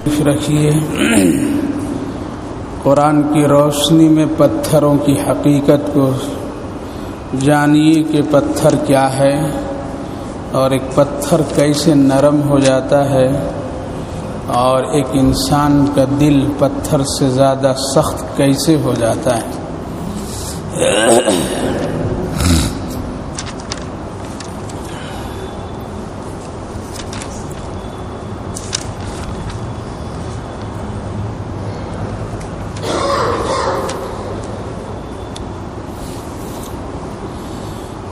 رکھیے قرآن کی روشنی میں پتھروں کی حقیقت کو جانیے کہ پتھر کیا ہے اور ایک پتھر کیسے نرم ہو جاتا ہے اور ایک انسان کا دل پتھر سے زیادہ سخت کیسے ہو جاتا ہے۔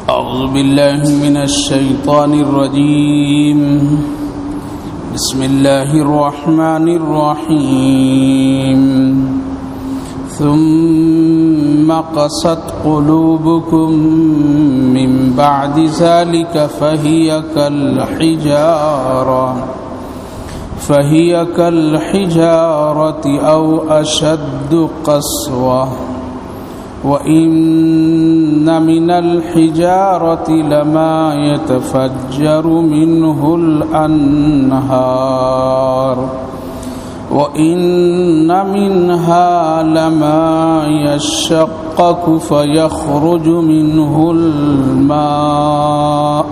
اعوذ باللہ من الشیطان الرجیم، بسم اللہ الرحمن الرحیم۔ ثم قست قلوبكم من بعد ذلك فهي كالحجارة أو أشد قسوة، وَإِنَّ مِنَ الْحِجَارَةِ لَمَا يَتَفَجَّرُ مِنْهُ الْأَنْهَارُ وَإِنَّ مِنْهَا لَمَا يَشَّقَّقُ فَيَخْرُجُ مِنْهُ الْمَاءُ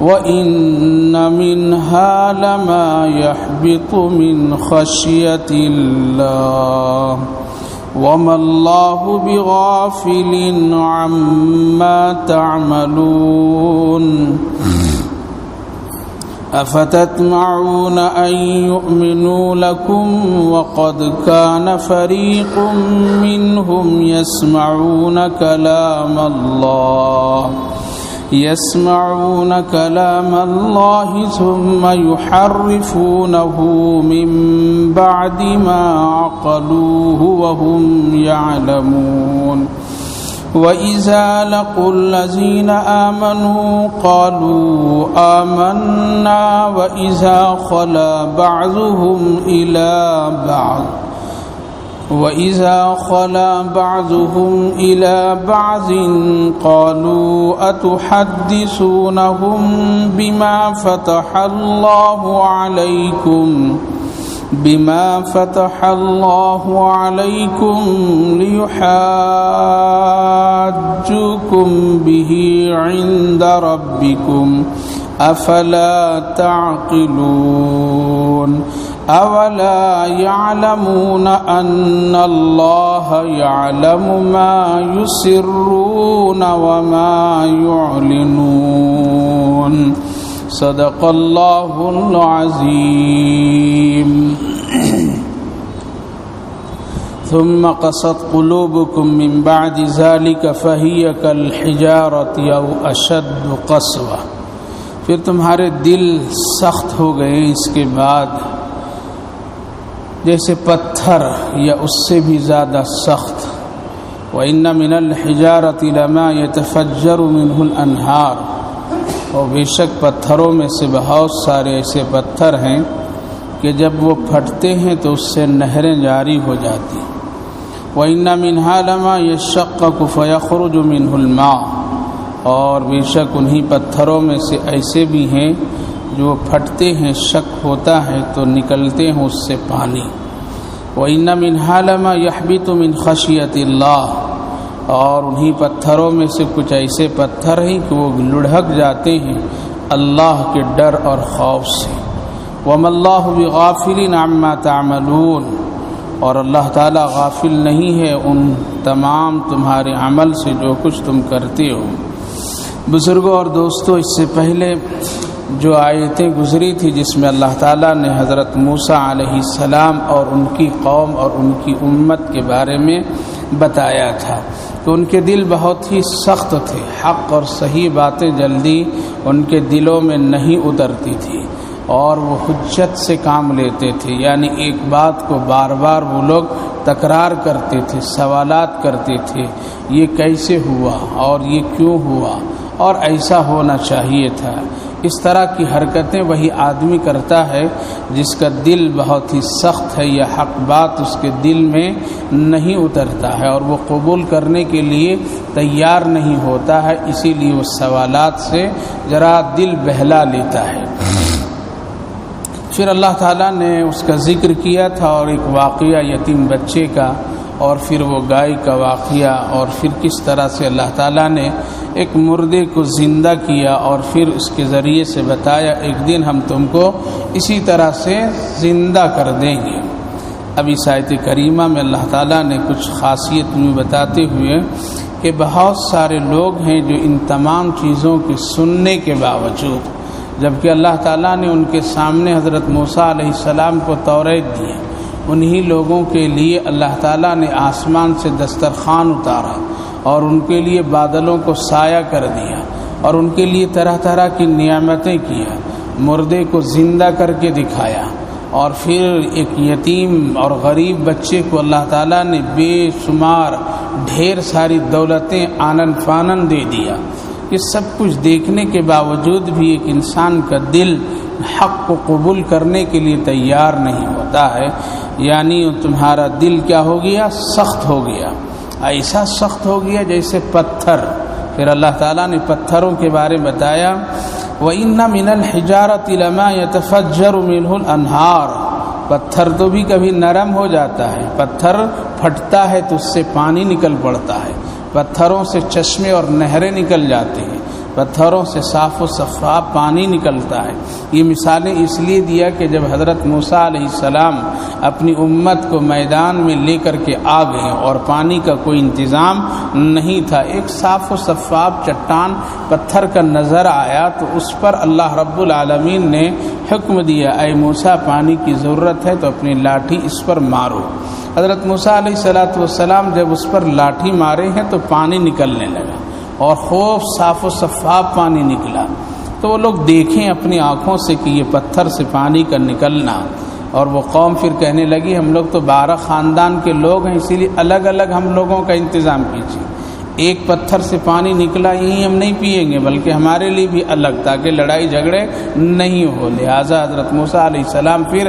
وَإِنَّ مِنْهَا لَمَا يَهْبِطُ مِنْ خَشْيَةِ اللَّهِ وَمَا اللَّهُ بِغَافِلٍ عَمَّا تَعْمَلُونَ۔ أَفَتَطْمَعُونَ أَن يُؤْمِنُوا لَكُمْ وَقَدْ كَانَ فَرِيقٌ مِّنْهُمْ يَسْمَعُونَ كَلَامَ اللَّهِ ثُمَّ يُحَرِّفُونَهُ مِن بَعْدِ مَا عَقَلُوهُ وَهُمْ يَعْلَمُونَ۔ وَإِذَا لَقُوا الَّذِينَ آمَنُوا قَالُوا آمَنَّا وَإِذَا خَلَا بعضهم إلى بعض قالوا أتحدثونهم بما فتح الله عليكم ليحاجوكم به عند ربكم أفلا تعقلون۔ أولا يعلمون أن الله يعلم ما يسرون وما يعلنون۔ صدق الله العظيم۔ ثم قست قلوبكم من بعد ذلك فهي كالحجارة أو أشد قسوة۔ پھر تمہارے دل سخت ہو گئے اس کے بعد جیسے پتھر یا اس سے بھی زیادہ سخت۔ وَإِنَّ مِنَ الْحِجَارَةِ لَمَا يَتَفَجَّرُ مِنْهُ الْأَنْهَارُ، اور بے شک پتھروں میں سے بہت سارے ایسے پتھر ہیں کہ جب وہ پھٹتے ہیں تو اس سے نہریں جاری ہو جاتی۔ وَإِنَّ مِنْهَا لَمَا يَشَّقَّقُ فَيَخْرُجُ مِنْهُ الْمَاءُ، اور بے شک انہی پتھروں میں سے ایسے بھی ہیں جو پھٹتے ہیں، شک ہوتا ہے تو نکلتے ہیں اس سے پانی۔ وَإِنَّ مِنْهَا لَمَا يَحْبِطُ مِنْ خَشْيَةِ اللَّهِ، اور انہی پتھروں میں سے کچھ ایسے پتھر ہیں کہ وہ لڑھک جاتے ہیں اللہ کے ڈر اور خوف سے۔ وَمَا اللَّهُ بِغَافِلٍ عَمَّا تَعْمَلُونَ، اور اللہ تعالیٰ غافل نہیں ہے ان تمام تمہارے عمل سے جو کچھ تم کرتے ہو۔ بزرگوں اور دوستوں، اس سے پہلے جو آیتیں گزری تھی جس میں اللہ تعالیٰ نے حضرت موسیٰ علیہ السلام اور ان کی قوم اور ان کی امت کے بارے میں بتایا تھا کہ ان کے دل بہت ہی سخت تھے، حق اور صحیح باتیں جلدی ان کے دلوں میں نہیں اترتی تھی اور وہ حجت سے کام لیتے تھے، یعنی ایک بات کو بار بار وہ لوگ تکرار کرتے تھے، سوالات کرتے تھے، یہ کیسے ہوا اور یہ کیوں ہوا اور ایسا ہونا چاہیے تھا۔ اس طرح کی حرکتیں وہی آدمی کرتا ہے جس کا دل بہت ہی سخت ہے یا حق بات اس کے دل میں نہیں اترتا ہے اور وہ قبول کرنے کے لیے تیار نہیں ہوتا ہے، اسی لیے وہ سوالات سے ذرا دل بہلا لیتا ہے۔ پھر اللہ تعالیٰ نے اس کا ذکر کیا تھا اور ایک واقعہ یتیم بچے کا، اور پھر وہ گائے کا واقعہ، اور پھر کس طرح سے اللہ تعالیٰ نے ایک مردے کو زندہ کیا اور پھر اس کے ذریعے سے بتایا ایک دن ہم تم کو اسی طرح سے زندہ کر دیں گے۔ اب اس آیت کریمہ میں اللہ تعالیٰ نے کچھ خاصیت میں بتاتے ہوئے کہ بہت سارے لوگ ہیں جو ان تمام چیزوں کے سننے کے باوجود، جبکہ اللہ تعالیٰ نے ان کے سامنے حضرت موسیٰ علیہ السلام کو توریت دی، انہی لوگوں کے لیے اللہ تعالیٰ نے آسمان سے دسترخوان اتارا اور ان کے لیے بادلوں کو سایہ کر دیا اور ان کے لیے طرح طرح کی نعمتیں کیا، مردے کو زندہ کر کے دکھایا، اور پھر ایک یتیم اور غریب بچے کو اللہ تعالیٰ نے بے شمار ڈھیر ساری دولتیں آنن فانن دے دیا۔ یہ سب کچھ دیکھنے کے باوجود بھی ایک انسان کا دل حق کو قبول کرنے کے لیے تیار نہیں ہوتا ہے، یعنی تمہارا دل کیا ہو گیا؟ سخت ہو گیا، ایسا سخت ہو گیا جیسے پتھر۔ پھر اللہ تعالیٰ نے پتھروں کے بارے میں بتایا، وَإِنَّ مِنَ الْحِجَارَةِ لَمَا يَتَفَجَّرُ مِنْهُ الْأَنْهَارُ، پتھر تو بھی کبھی نرم ہو جاتا ہے، پتھر پھٹتا ہے تو اس سے پانی نکل پڑتا ہے، پتھروں سے چشمے اور نہریں نکل جاتے ہیں، پتھروں سے صاف و شفاف پانی نکلتا ہے۔ یہ مثالیں اس لیے دیا کہ جب حضرت موسیٰ علیہ السلام اپنی امت کو میدان میں لے کر کے آ گئے اور پانی کا کوئی انتظام نہیں تھا، ایک صاف و شفاف چٹان پتھر کا نظر آیا تو اس پر اللہ رب العالمین نے حکم دیا، اے موسیٰ پانی کی ضرورت ہے تو اپنی لاٹھی اس پر مارو۔ حضرت موسیٰ علیہ السلام جب اس پر لاٹھی مارے ہیں تو پانی نکلنے لگا اور خوب صاف و شفاف پانی نکلا، تو وہ لوگ دیکھیں اپنی آنکھوں سے کہ یہ پتھر سے پانی کا نکلنا، اور وہ قوم پھر کہنے لگی ہم لوگ تو 12 خاندان کے لوگ ہیں، اسی لیے الگ الگ ہم لوگوں کا انتظام کیجیے، ایک پتھر سے پانی نکلا یہی ہم نہیں پیئیں گے بلکہ ہمارے لیے بھی الگ، تاکہ لڑائی جھگڑے نہیں ہو۔ لہٰذا حضرت موسیٰ علیہ السلام پھر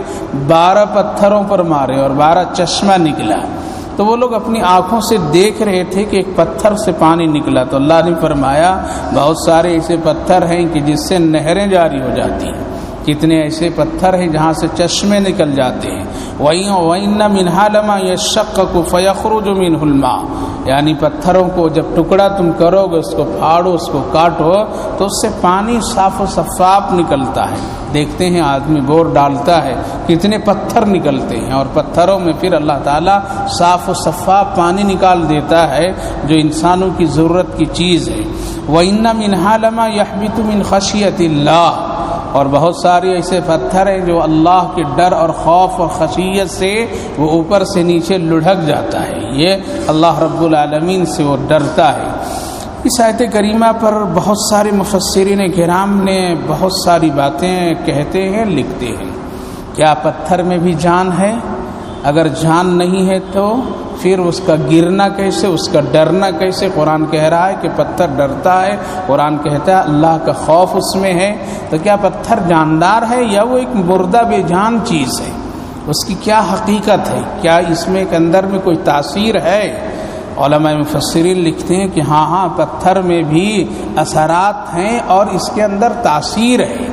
12 پتھروں پر مارے اور 12 چشمہ نکلا، تو وہ لوگ اپنی آنکھوں سے دیکھ رہے تھے کہ ایک پتھر سے پانی نکلا، تو اللہ نے فرمایا بہت سارے ایسے پتھر ہیں کہ جس سے نہریں جاری ہو جاتی ہیں، کتنے ایسے پتھر ہیں جہاں سے چشمے نکل جاتے ہیں۔ وَإِنَّ مِنْهَا لَمَا يَشَّقَّقُ فَيَخْرُجُ مِنْهُ الْمَاءُ، یعنی پتھروں کو جب ٹکڑا تم کرو گے، اس کو پھاڑو، اس کو کاٹو، تو اس سے پانی صاف و شفاف نکلتا ہے۔ دیکھتے ہیں آدمی بور ڈالتا ہے کتنے پتھر نکلتے ہیں، اور پتھروں میں پھر اللہ تعالیٰ صاف و شفاف پانی نکال دیتا ہے جو انسانوں کی ضرورت کی چیز ہے۔ وَإِنَّ مِنْهَا لَمَا يَحْبِطُ مِنْ خَشْيَةِ اللَّهِ، اور بہت سارے ایسے پتھر ہیں جو اللہ کے ڈر اور خوف اور خشیت سے وہ اوپر سے نیچے لڑھک جاتا ہے، یہ اللہ رب العالمین سے وہ ڈرتا ہے۔ اس آیت کریمہ پر بہت سارے مفسرین کرام نے بہت ساری باتیں کہتے ہیں، لکھتے ہیں۔ کیا پتھر میں بھی جان ہے؟ اگر جان نہیں ہے تو پھر اس کا گرنا کیسے، اس کا ڈرنا کیسے؟ قرآن کہہ رہا ہے کہ پتھر ڈرتا ہے، قرآن کہتا ہے اللہ کا خوف اس میں ہے، تو کیا پتھر جاندار ہے یا وہ ایک مردہ بے جان چیز ہے؟ اس کی کیا حقیقت ہے؟ کیا اس میں ایک اندر میں کوئی تاثیر ہے؟ علماء مفسرین لکھتے ہیں کہ ہاں پتھر میں بھی اثرات ہیں اور اس کے اندر تاثیر ہے،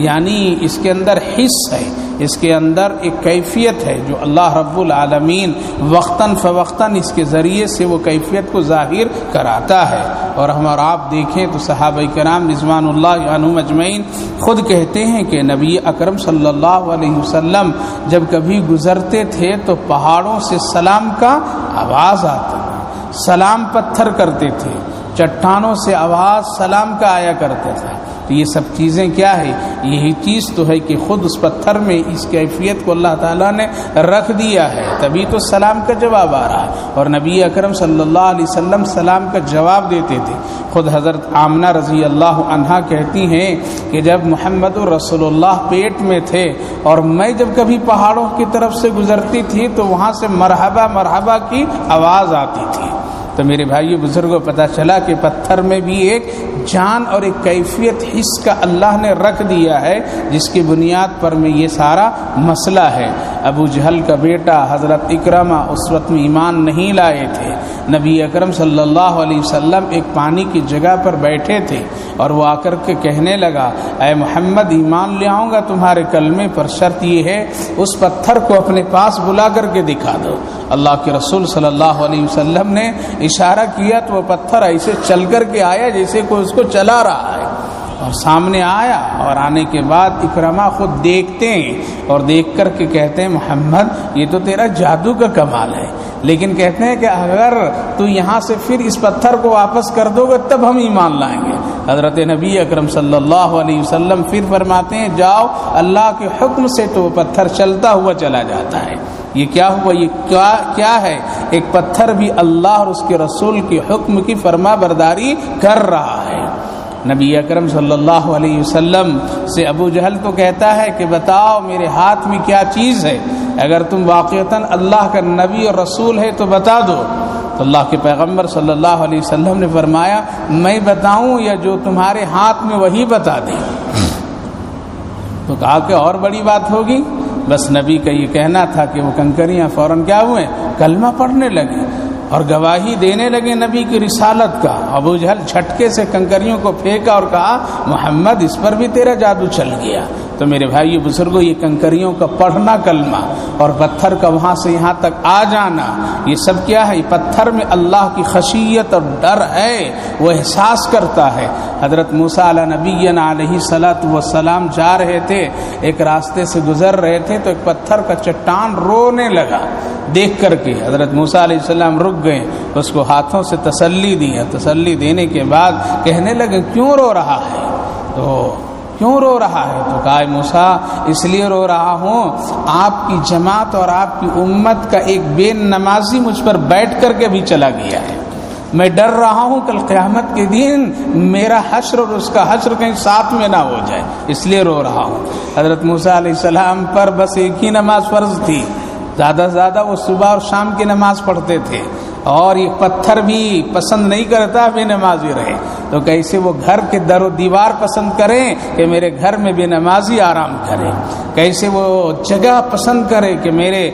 یعنی اس کے اندر حس ہے، اس کے اندر ایک کیفیت ہے جو اللہ رب العالمین وقتاً فوقتاً اس کے ذریعے سے وہ کیفیت کو ظاہر کراتا ہے۔ اور ہم اور آپ دیکھیں تو صحابہ کرام رضوان اللہ عنہم اجمعین خود کہتے ہیں کہ نبی اکرم صلی اللہ علیہ وسلم جب کبھی گزرتے تھے تو پہاڑوں سے سلام کا آواز آتا تھا، سلام پتھر کرتے تھے، چٹانوں سے آواز سلام کا آیا کرتا تھا۔ تو یہ سب چیزیں کیا ہے؟ یہی چیز تو ہے کہ خود اس پتھر میں اس کیفیت کو اللہ تعالیٰ نے رکھ دیا ہے، تبھی تو سلام کا جواب آ رہا ہے۔ اور نبی اکرم صلی اللہ علیہ وسلم سلام کا جواب دیتے تھے۔ خود حضرت آمنہ رضی اللہ عنہا کہتی ہیں کہ جب محمد رسول اللہ پیٹ میں تھے اور میں جب کبھی پہاڑوں کی طرف سے گزرتی تھی تو وہاں سے مرحبا مرحبا کی آواز آتی تھی، تو میرے بھائیو بزرگوں پتہ چلا کہ پتھر میں بھی ایک جان اور ایک کیفیت حص کا اللہ نے رکھ دیا ہے، جس کی بنیاد پر میں یہ سارا مسئلہ ہے۔ ابو جہل کا بیٹا حضرت اکرمہ اس وقت میں ایمان نہیں لائے تھے۔ نبی اکرم صلی اللہ علیہ وسلم ایک پانی کی جگہ پر بیٹھے تھے اور وہ آ کر کے کہنے لگا، اے محمد ایمان لے آؤں گا تمہارے کلمے پر، شرط یہ ہے اس پتھر کو اپنے پاس بلا کر کے دکھا دو۔ اللہ کے رسول صلی اللہ علیہ وسلم نے اشارہ کیا تو وہ پتھر ایسے چل کر کے آیا جیسے کوئی اس کو چلا رہا ہے، اور سامنے آیا، اور آنے کے بعد اکرمہ خود دیکھتے ہیں اور دیکھ کر کے کہتے ہیں محمد یہ تو تیرا جادو کا کمال ہے، لیکن کہتے ہیں کہ اگر تو یہاں سے پھر اس پتھر کو واپس کر دو گے تب ہم ایمان لائیں گے۔ حضرت نبی اکرم صلی اللہ علیہ وسلم پھر فرماتے ہیں جاؤ، اللہ کے حکم سے تو وہ پتھر چلتا ہوا چلا جاتا ہے۔ یہ کیا ہوا؟ یہ کیا ہے؟ ایک پتھر بھی اللہ اور اس کے رسول کے حکم کی فرما برداری کر رہا ہے۔ نبی اکرم صلی اللہ علیہ وسلم سے ابو جہل تو کہتا ہے کہ بتاؤ میرے ہاتھ میں کیا چیز ہے، اگر تم واقعتاً اللہ کا نبی اور رسول ہے تو بتا دو۔ تو اللہ کے پیغمبر صلی اللہ علیہ وسلم نے فرمایا میں بتاؤں یا جو تمہارے ہاتھ میں وہی بتا دیں؟ تو کہا کہ اور بڑی بات ہوگی؟ بس نبی کا یہ کہنا تھا کہ وہ کنکریاں فوراً کیا ہوئے؟ کلمہ پڑھنے لگے اور گواہی دینے لگے نبی کی رسالت کا۔ ابو جہل جھٹکے سے کنکریوں کو پھینکا اور کہا محمد اس پر بھی تیرا جادو چل گیا۔ تو میرے بھائیو بزرگوں یہ کنکریوں کا پڑھنا کلمہ اور پتھر کا وہاں سے یہاں تک آ جانا، یہ سب کیا ہے؟ پتھر میں اللہ کی خشیت اور ڈر ہے، وہ احساس کرتا ہے۔ حضرت موسیٰ علیہ نبینا علیہ صلاۃ والسلام جا رہے تھے، ایک راستے سے گزر رہے تھے تو ایک پتھر کا چٹان رونے لگا دیکھ کر کے۔ حضرت موسیٰ علیہ السلام رک گئے، اس کو ہاتھوں سے تسلی دی، تسلی دینے کے بعد کہنے لگے کیوں رو رہا ہے؟ تو کیوں رو رہا ہے؟ تو کہا موسیٰ اس لیے رو رہا ہوں آپ کی جماعت اور آپ کی امت کا ایک بے نمازی مجھ پر بیٹھ کر کے بھی چلا گیا ہے، میں ڈر رہا ہوں کل قیامت کے دن میرا حشر اور اس کا حشر کہیں ساتھ میں نہ ہو جائے، اس لیے رو رہا ہوں۔ حضرت موسیٰ علیہ السلام پر بس ایک ہی نماز فرض تھی، زیادہ سے زیادہ وہ صبح اور شام کی نماز پڑھتے تھے، اور یہ پتھر بھی پسند نہیں کرتا بے نمازی رہے، تو کیسے وہ گھر کے در و دیوار پسند کریں کہ میرے گھر میں بے نمازی آرام کرے، کیسے وہ جگہ پسند کرے کہ میرے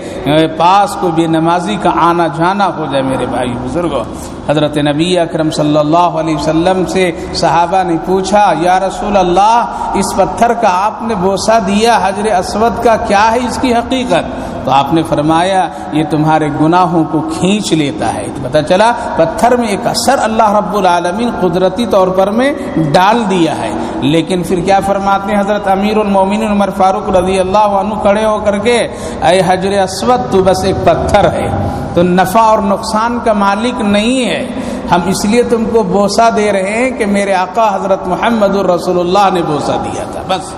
پاس کوئی بے نمازی کا آنا جانا ہو جائے۔ میرے بھائی بزرگوں، حضرت نبی اکرم صلی اللہ علیہ وسلم سے صحابہ نے پوچھا یا رسول اللہ اس پتھر کا آپ نے بوسہ دیا حجر اسود کا، کیا ہے اس کی حقیقت؟ تو آپ نے فرمایا یہ تمہارے گناہوں کو کھینچ لیتا ہے۔ تو پتہ چلا پتھر میں ایک اثر اللہ رب العالمین قدرتی طور پر میں ڈال دیا ہے۔ لیکن پھر کیا فرماتے ہیں حضرت امیر المومنین عمر فاروق رضی اللہ عنہ کھڑے ہو کر کے، اے حجر اسود تو بس ایک پتھر ہے، تو نفع اور نقصان کا مالک نہیں ہے، ہم اس لیے تم کو بوسہ دے رہے ہیں کہ میرے آقا حضرت محمد الرسول اللہ نے بوسہ دیا تھا، بس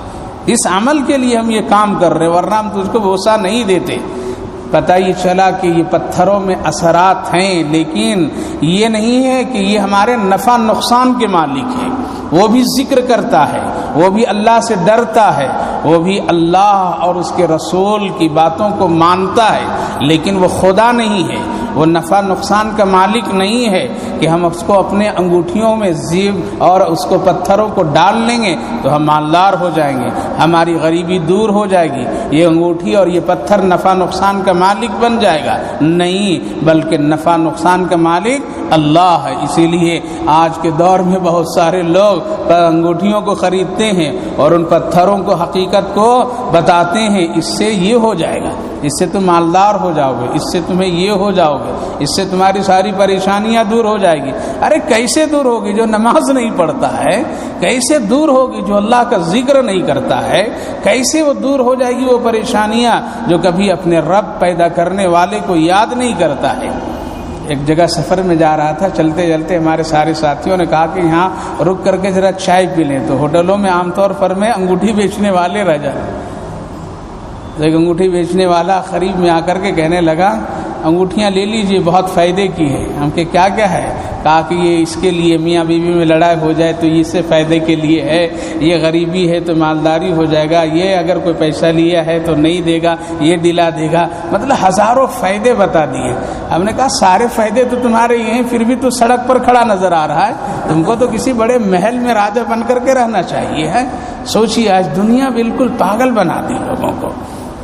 اس عمل کے لیے ہم یہ کام کر رہے، ورنہ ہم تجھ کو بوسہ نہیں دیتے۔ پتہ یہ چلا کہ یہ پتھروں میں اثرات ہیں، لیکن یہ نہیں ہے کہ یہ ہمارے نفع نقصان کے مالک ہیں، وہ بھی ذکر کرتا ہے، وہ بھی اللہ سے ڈرتا ہے، وہ بھی اللہ اور اس کے رسول کی باتوں کو مانتا ہے، لیکن وہ خدا نہیں ہے، وہ نفع نقصان کا مالک نہیں ہے کہ ہم اس کو اپنے انگوٹھیوں میں زیب اور اس کو پتھروں کو ڈال لیں گے تو ہم مالدار ہو جائیں گے، ہماری غریبی دور ہو جائے گی، یہ انگوٹھی اور یہ پتھر نفع نقصان کا مالک بن جائے گا، نہیں، بلکہ نفع نقصان کا مالک اللہ ہے۔ اسی لیے آج کے دور میں بہت سارے لوگ انگوٹھیوں کو خریدتے ہیں اور ان پتھروں کو حقیقت کو بتاتے ہیں، اس سے یہ ہو جائے گا، اس سے تم مالدار ہو جاؤ گے، اس سے تمہیں یہ ہو جاؤ گے، اس سے تمہاری ساری پریشانیاں دور ہو جائے گی۔ ارے کیسے دور ہوگی؟ جو نماز نہیں پڑھتا ہے، کیسے دور ہوگی جو اللہ کا ذکر نہیں کرتا ہے؟ کیسے وہ دور ہو جائے گی وہ پریشانیاں جو کبھی اپنے رب پیدا کرنے والے کو یاد نہیں کرتا ہے؟ ایک جگہ سفر میں جا رہا تھا، چلتے چلتے ہمارے سارے ساتھیوں نے کہا کہ یہاں رک کر کے ذرا چائے پی لیں، تو ہوٹلوں میں عام طور پر میں انگوٹھی بیچنے والے رہ جاتے، ایک انگوٹھی بیچنے والا قریب میں آ کر کے کہنے لگا انگوٹھیاں لے لیجئے، بہت فائدے کی ہے۔ ہم کہ کیا کیا ہے؟ کہا کہ یہ اس کے لیے میاں بیوی میں لڑائی ہو جائے تو اس سے فائدے کے لیے ہے، یہ غریبی ہے تو مالداری ہو جائے گا، یہ اگر کوئی پیسہ لیا ہے تو نہیں دے گا، یہ دلا دے گا، مطلب ہزاروں فائدے بتا دیے۔ ہم نے کہا سارے فائدے تو تمہارے یہ ہیں، پھر بھی تو سڑک پر کھڑا نظر آ رہا ہے، تم کو تو کسی بڑے محل میں راجہ بن کر کے رہنا چاہیے ہے۔ سوچیے آج دنیا بالکل پاگل بنا دی لوگوں کو،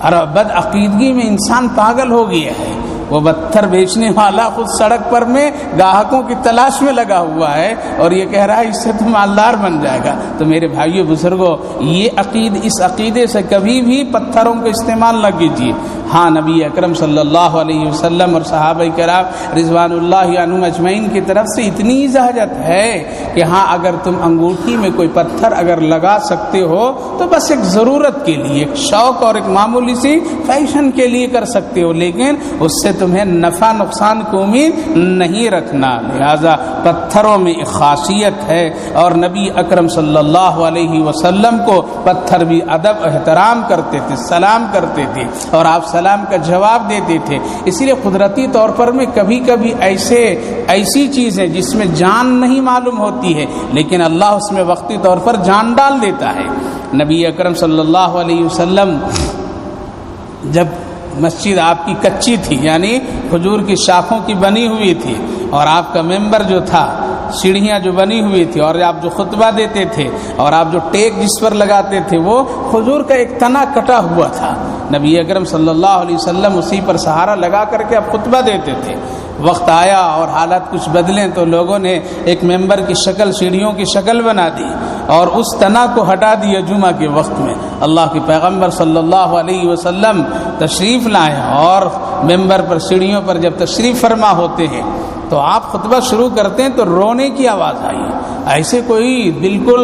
اور بد عقیدگی میں انسان پاگل ہو گیا ہے۔ وہ پتھر بیچنے والا خود سڑک پر میں گاہکوں کی تلاش میں لگا ہوا ہے اور یہ کہہ رہا ہے اس سے تو مالدار بن جائے گا۔ تو میرے بھائیو بزرگوں، اس عقیدے سے کبھی بھی پتھروں کا استعمال نہ کیجیے۔ ہاں نبی اکرم صلی اللہ علیہ وسلم اور صحابہ کرام رضوان اللہ عنہم اجمعین کی طرف سے اتنی اجازت ہے کہ ہاں اگر تم انگوٹھی میں کوئی پتھر اگر لگا سکتے ہو تو بس ایک ضرورت کے لیے، ایک شوق اور ایک معمولی سی فیشن کے لیے کر سکتے ہو، لیکن اس سے تمہیں نفع نقصان کی امید نہیں رکھنا۔ لہذا پتھروں میں ایک خاصیت ہے، اور نبی اکرم صلی اللہ علیہ وسلم کو پتھر بھی ادب احترام کرتے تھے، سلام کرتے تھے، اور آپ سلام کا جواب دیتے تھے۔ اسی لیے قدرتی طور پر میں کبھی کبھی ایسی چیزیں جس میں جان نہیں معلوم ہوتی ہے لیکن اللہ اس میں وقتی طور پر جان ڈال دیتا ہے۔ نبی اکرم صلی اللہ علیہ وسلم جب مسجد آپ کی کچی تھی، یعنی کھجور کی شاخوں کی بنی ہوئی تھی، اور آپ کا ممبر جو تھا سیڑھیاں جو بنی ہوئی تھی، اور آپ جو خطبہ دیتے تھے اور آپ جو ٹیک جس پر لگاتے تھے وہ کھجور کا ایک تنا کٹا ہوا تھا، نبی اکرم صلی اللہ علیہ وسلم اسی پر سہارا لگا کر کے آپ خطبہ دیتے تھے۔ وقت آیا اور حالات کچھ بدلیں تو لوگوں نے ایک ممبر کی شکل سیڑھیوں کی شکل بنا دی اور اس تنا کو ہٹا دیا جمعہ کے وقت میں۔ اللہ کے پیغمبر صلی اللہ علیہ وسلم تشریف لائے اور ممبر پر سیڑھیوں پر جب تشریف فرما ہوتے ہیں تو آپ خطبہ شروع کرتے ہیں تو رونے کی آواز آئی، ایسے کوئی بالکل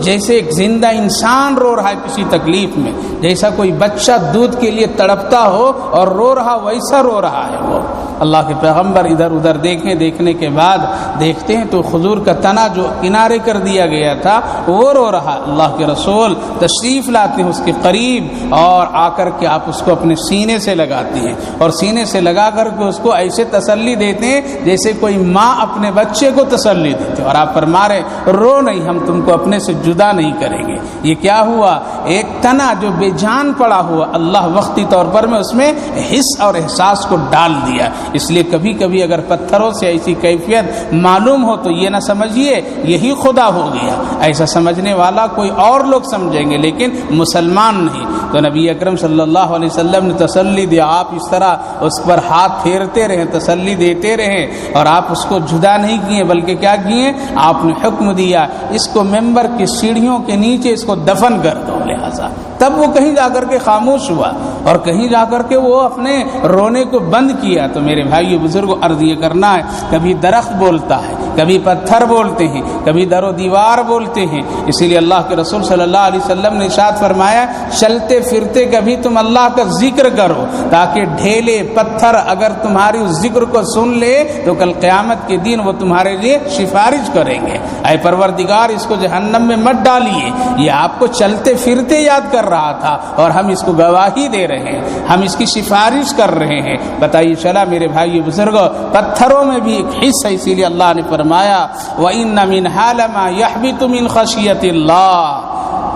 جیسے ایک زندہ انسان رو رہا ہے کسی تکلیف میں، جیسا کوئی بچہ دودھ کے لیے تڑپتا ہو اور رو رہا ویسا رو رہا ہے وہ۔ اللہ کے پیغمبر ادھر ادھر دیکھنے کے بعد دیکھتے ہیں تو کھجور کا تنا جو کنارے کر دیا گیا تھا وہ رو رہا۔ اللہ کے رسول تشریف لاتے ہیں اس کے قریب اور آ کر کے آپ اس کو اپنے سینے سے لگاتے ہیں، اور سینے سے لگا کر کے اس کو ایسے تسلی دیتے ہیں جیسے کوئی ماں اپنے بچے کو تسلی دیتے، اور آپ فرما رہے رو نہیں، ہم تم کو اپنے سے جدا نہیں کریں گے۔ یہ کیا ہوا؟ ایک تنا جو بے جان پڑا ہوا اللہ وقتی طور پر میں اس میں حس اور احساس کو ڈال دیا۔ اس لیے کبھی کبھی اگر پتھروں سے ایسی کیفیت معلوم ہو تو یہ نہ سمجھیے یہی خدا ہو گیا، ایسا سمجھنے والا کوئی اور لوگ سمجھیں گے لیکن مسلمان نہیں۔ تو نبی اکرم صلی اللہ علیہ وسلم نے تسلی دیا، آپ اس طرح اس پر ہاتھ پھیرتے رہیں، تسلی دیتے رہیں، اور آپ اس کو جدا نہیں کیے بلکہ کیا کیے؟ آپ نے حکم دیا اس کو ممبر کی سیڑھیوں کے نیچے اس کو دفن کر دو۔ لہذا تب وہ کہیں جا کر کے خاموش ہوا اور کہیں جا کر کے وہ اپنے رونے کو بند کیا۔ تو میرے بھائی بزرگوں عرض یہ کرنا ہے، کبھی درخت بولتا ہے، کبھی پتھر بولتے ہیں، کبھی در و دیوار بولتے ہیں۔ اسی لیے اللہ کے رسول صلی اللہ علیہ وسلم نے ارشاد فرمایا چلتے پھرتے کبھی تم اللہ کا ذکر کرو تاکہ ڈھیلے پتھر اگر تمہاری اس ذکر کو سن لے تو کل قیامت کے دن وہ تمہارے لیے سفارش کریں گے۔ اے پروردگار اس کو جہنم میں مت ڈالیے، یہ آپ کو چلتے پھرتے یاد کر رہا تھا اور ہم اس کو گواہی دے رہے ہیں، ہم اس کی سفارش کر رہے ہیں۔ بتائیے چلا میرے بھائی بزرگوں، پتھروں میں بھی ایک حصہ، اسی لیے اللہ نے فرمایا وَإِنَّ مِنْهَا لَمَا يَحْبِطُ مِنْ خَشْيَةِ اللَّهِ۔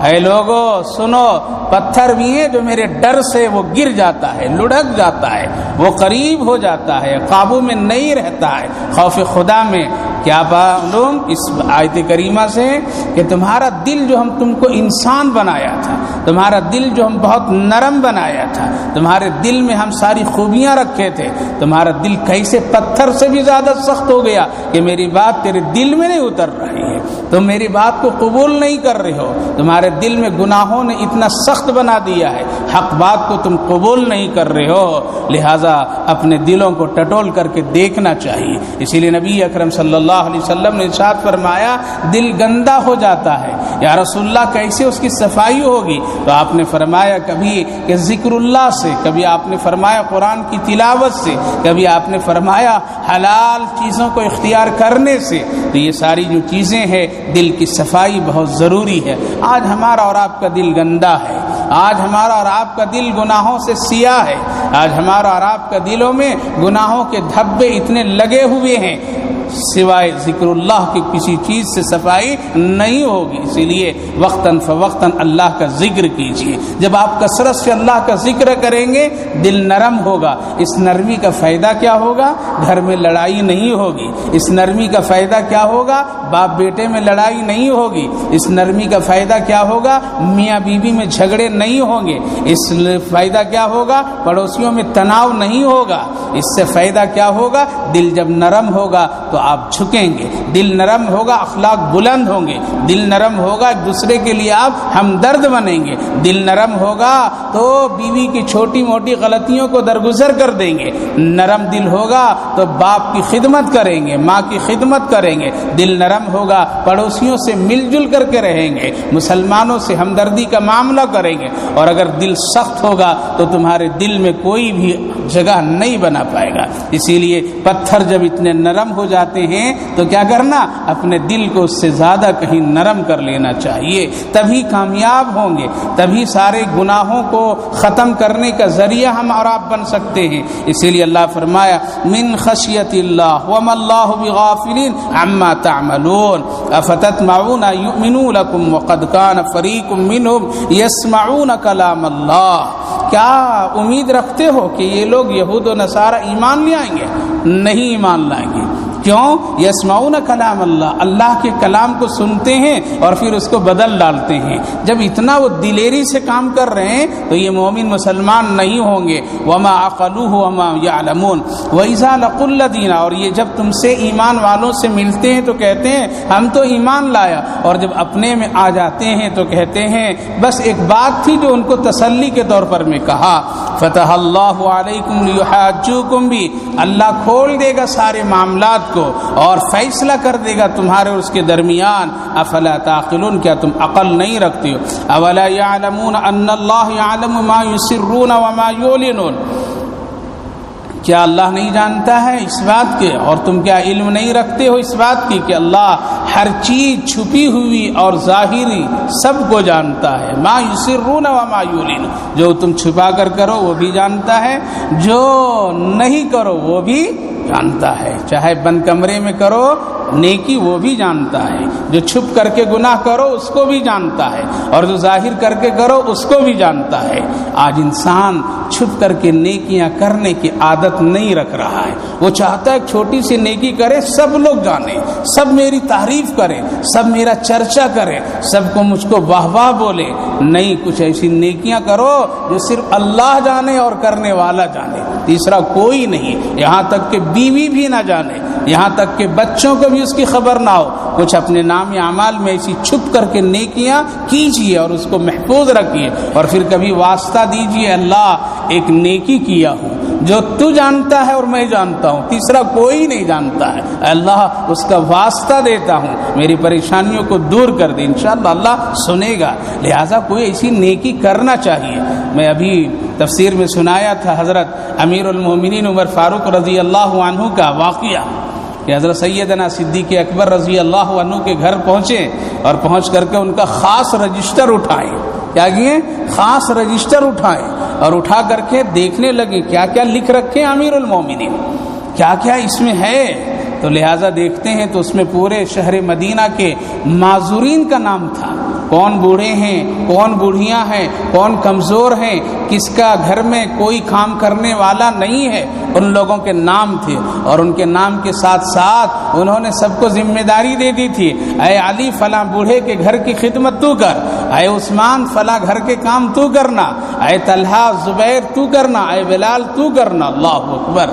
اے لوگو سنو، پتھر بھی ہیں جو میرے ڈر سے وہ گر جاتا ہے، لڑک جاتا ہے، وہ قریب ہو جاتا ہے، قابو میں نہیں رہتا ہے خوف خدا میں۔ کیا معلوم اس آیت کریمہ سے کہ تمہارا دل جو ہم تم کو انسان بنایا تھا، تمہارا دل جو ہم بہت نرم بنایا تھا، تمہارے دل میں ہم ساری خوبیاں رکھے تھے، تمہارا دل کیسے پتھر سے بھی زیادہ سخت ہو گیا کہ میری بات تیرے دل میں نہیں اتر رہی ہے، تم میری بات کو قبول نہیں کر رہے ہو، تمہارے دل میں گناہوں نے اتنا سخت بنا دیا ہے، حق بات کو تم قبول نہیں کر رہے ہو۔ لہٰذا اپنے دلوں کو ٹٹول کر کے دیکھنا چاہیے۔ اسی لیے نبی اکرم صلی اللہ علیہ وسلم نے ارشاد فرمایا دل گندا ہو جاتا ہے، یا رسول اللہ کیسے اس کی صفائی ہوگی؟ تو آپ نے فرمایا کبھی کہ ذکر اللہ سے، کبھی آپ نے فرمایا قرآن کی تلاوت سے، کبھی آپ نے فرمایا حلال چیزوں کو اختیار کرنے سے۔ تو یہ ساری جو چیزیں ہیں دل کی صفائی بہت ضروری ہے۔ آج ہمارا اور آپ کا دل گندا ہے، آج ہمارا اور آپ کا دل گناہوں سے سیاہ ہے، آج ہمارا اور آپ کا دلوں میں گناہوں کے دھبے اتنے لگے ہوئے ہیں، سوائے ذکر اللہ کی کسی چیز سے صفائی نہیں ہوگی۔ اسی لیے وقتاً فوقتاً اللہ کا ذکر کیجیے۔ جب آپ کثرت سے اللہ کا ذکر کریں گے دل نرم ہوگا۔ اس نرمی کا فائدہ کیا ہوگا؟ گھر میں لڑائی نہیں ہوگی۔ اس نرمی کا فائدہ کیا ہوگا؟ باپ بیٹے میں لڑائی نہیں ہوگی۔ اس نرمی کا فائدہ کیا ہوگا؟ میاں بیوی میں جھگڑے نہیں ہوں گے۔ اس فائدہ کیا ہوگا؟ پڑوسیوں میں تناؤ نہیں ہوگا۔ اس سے فائدہ کیا ہوگا؟ دل جب نرم ہوگا تو آپ جھکیں گے، دل نرم ہوگا اخلاق بلند ہوں گے، دل نرم ہوگا ایک دوسرے کے لیے آپ ہمدرد بنیں گے، دل نرم ہوگا تو بیوی کی چھوٹی موٹی غلطیوں کو درگزر کر دیں گے، نرم دل ہوگا تو باپ کی خدمت کریں گے، ماں کی خدمت کریں گے، دل نرم ہوگا پڑوسیوں سے مل جل کر کے رہیں گے، مسلمانوں سے ہمدردی کا معاملہ کریں گے۔ اور اگر دل سخت ہوگا تو تمہارے دل میں کوئی بھی جگہ نہیں بنا پائے گا۔ اسی لیے پتھر جب اتنے نرم ہو جاتے ہیں تو کیا کرنا؟ اپنے دل کو اس سے زیادہ کہیں نرم کر لینا چاہیے، تبھی کامیاب ہوں گے، تبھی سارے گناہوں کو ختم کرنے کا ذریعہ ہم اور آپ بن سکتے ہیں۔ اسی لیے اللہ فرمایا من خشیت اللہ وما اللہ بغافل عما تعملون افتطمعون ان یؤمنوا لکم وقد کان فریق منهم یسمعون کلام اللہ۔ کیا امید رکھتے ہو کہ یہ لوگ یہود و نصارہ ایمان لے آئیں گے؟ نہیں ایمان لائیں گے۔ کیوں؟ یسمعون کلام اللہ، اللہ کے کلام کو سنتے ہیں اور پھر اس کو بدل ڈالتے ہیں۔ جب اتنا وہ دلیری سے کام کر رہے ہیں تو یہ مومن مسلمان نہیں ہوں گے۔ وما عقلوه وما يعلمون واذا لقوا الذين، اور یہ جب تم سے ایمان والوں سے ملتے ہیں تو کہتے ہیں ہم تو ایمان لایا، اور جب اپنے میں آ جاتے ہیں تو کہتے ہیں بس ایک بات تھی جو ان کو تسلی کے طور پر میں کہا، فتح اللہ علیکم لیحاجوکم بھی، اللہ کھول دے گا سارے معاملات کو اور فیصلہ کر دے گا تمہارے اور اس کے درمیان۔ افلا تعقلون، کیا تم عقل نہیں رکھتے ہو؟ اولا یعلمون ان اللہ یعلم ما یسرون وما یعلنون، کیا اللہ نہیں جانتا ہے اس بات کے، اور تم کیا علم نہیں رکھتے ہو اس بات کی کہ اللہ ہر چیز چھپی ہوئی اور ظاہری سب کو جانتا ہے۔ ما یسرون وما یعلنون، جو تم چھپا کر کرو وہ بھی جانتا ہے، جو نہیں کرو وہ بھی جانتا ہے، چاہے بند کمرے میں کرو نیکی وہ بھی جانتا ہے، جو چھپ کر کے گناہ کرو اس کو بھی جانتا ہے، اور جو ظاہر کر کے کرو اس کو بھی جانتا ہے۔ آج انسان چھپ کر کے نیکیاں کرنے کی عادت نہیں رکھ رہا ہے، وہ چاہتا ہے چھوٹی سی نیکی کرے سب لوگ جانیں، سب میری تعریف کریں، سب میرا چرچا کریں، سب کو مجھ کو واہ واہ بولے۔ نہیں، کچھ ایسی نیکیاں کرو جو صرف اللہ جانے اور کرنے والا جانے، تیسرا کوئی نہیں، یہاں تک کہ بیوی بھی نہ جانے، یہاں تک کہ بچوں کو بھی اس کی خبر نہ ہو۔ کچھ اپنے نام اعمال میں ایسی چھپ کر کے نیکیاں کیجیے اور اس کو محفوظ رکھیے، اور پھر کبھی واسطہ دیجیے اللہ ایک نیکی کیا ہوں جو تو جانتا ہے اور میں جانتا ہوں، تیسرا کوئی نہیں جانتا ہے، اللہ اس کا واسطہ دیتا ہوں، میری پریشانیوں کو دور کر دے، انشاءاللہ اللہ سنے گا۔ لہٰذا کوئی ایسی نیکی کرنا چاہیے۔ میں ابھی تفسیر میں سنایا تھا حضرت امیر المومنین عمر فاروق رضی اللہ عنہ کا واقعہ کہ حضرت سیدنا صدیق اکبر رضی اللہ عنہ کے گھر پہنچے اور پہنچ کر کے ان کا خاص رجسٹر اٹھائے۔ کیا کیے؟ خاص رجسٹر اٹھائے اور اٹھا کر کے دیکھنے لگے کیا کیا لکھ رکھے امیر المومنین، کیا کیا اس میں ہے۔ تو لہٰذا دیکھتے ہیں تو اس میں پورے شہر مدینہ کے معذورین کا نام تھا، کون بوڑھے ہیں، کون بوڑھیاں ہیں، کون کمزور ہیں، کس کا گھر میں کوئی کام کرنے والا نہیں ہے، ان لوگوں کے نام تھے۔ اور ان کے نام کے ساتھ ساتھ انہوں نے سب کو ذمہ داری دے دی تھی، اے علی فلاں بوڑھے کے گھر کی خدمت تو کر، اے عثمان فلاں گھر کے کام تو کرنا، اے طلحہ زبیر تو کرنا، اے بلال تو کرنا۔ اللہ اکبر۔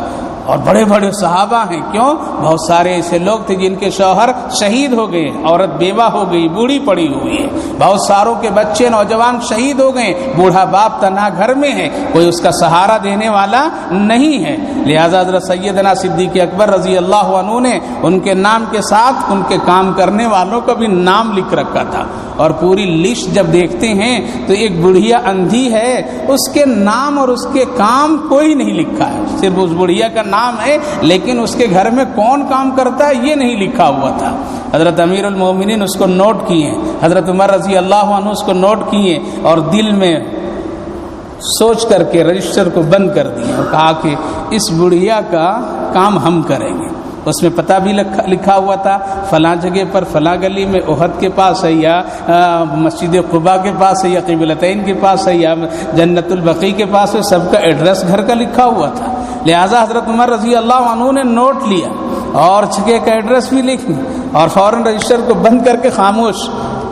اور بڑے بڑے صحابہ ہیں، کیوں؟ بہت سارے ایسے لوگ تھے جن کے شوہر شہید ہو گئے، عورت بیوہ ہو گئی، بوڑھی پڑی ہوئی ہے، بہت ساروں کے بچے نوجوان شہید ہو گئے، بوڑھا باپ تنہا گھر میں ہے، کوئی اس کا سہارا دینے والا نہیں ہے۔ لہذا حضرت سیدنا صدیق اکبر رضی اللہ عنہ نے ان کے نام کے ساتھ ان کے کام کرنے والوں کا بھی نام لکھ رکھا تھا۔ اور پوری لسٹ جب دیکھتے ہیں تو ایک بڑھیا اندھی ہے، اس کے نام اور اس کے کام کوئی نہیں لکھا ہے، صرف اس بڑھیا کا نام ہے، لیکن اس کے گھر میں کون کام کرتا ہے یہ نہیں لکھا ہوا تھا۔ حضرت امیر المومنین اس کو نوٹ کیے، حضرت عمر رضی اللہ عنہ اس کو نوٹ کیے اور دل میں سوچ کر کے رجسٹر کو بند کر دیا اور کہا کہ اس بڑھیا کا کام ہم کریں گے، اس میں پتہ بھی لکھا ہوا تھا، فلاں جگہ پر فلاں گلی میں احد کے پاس ہے، یا مسجد قباء کے پاس ہے، یا قبلتین کے پاس ہے، یا جنت البقیع کے پاس ہے، سب کا ایڈریس گھر کا لکھا ہوا تھا۔ لہٰذا حضرت عمر رضی اللہ عنہ نے نوٹ لیا اور جگہ کا ایڈریس بھی لکھ لی اور فوراً رجسٹر کو بند کر کے خاموش،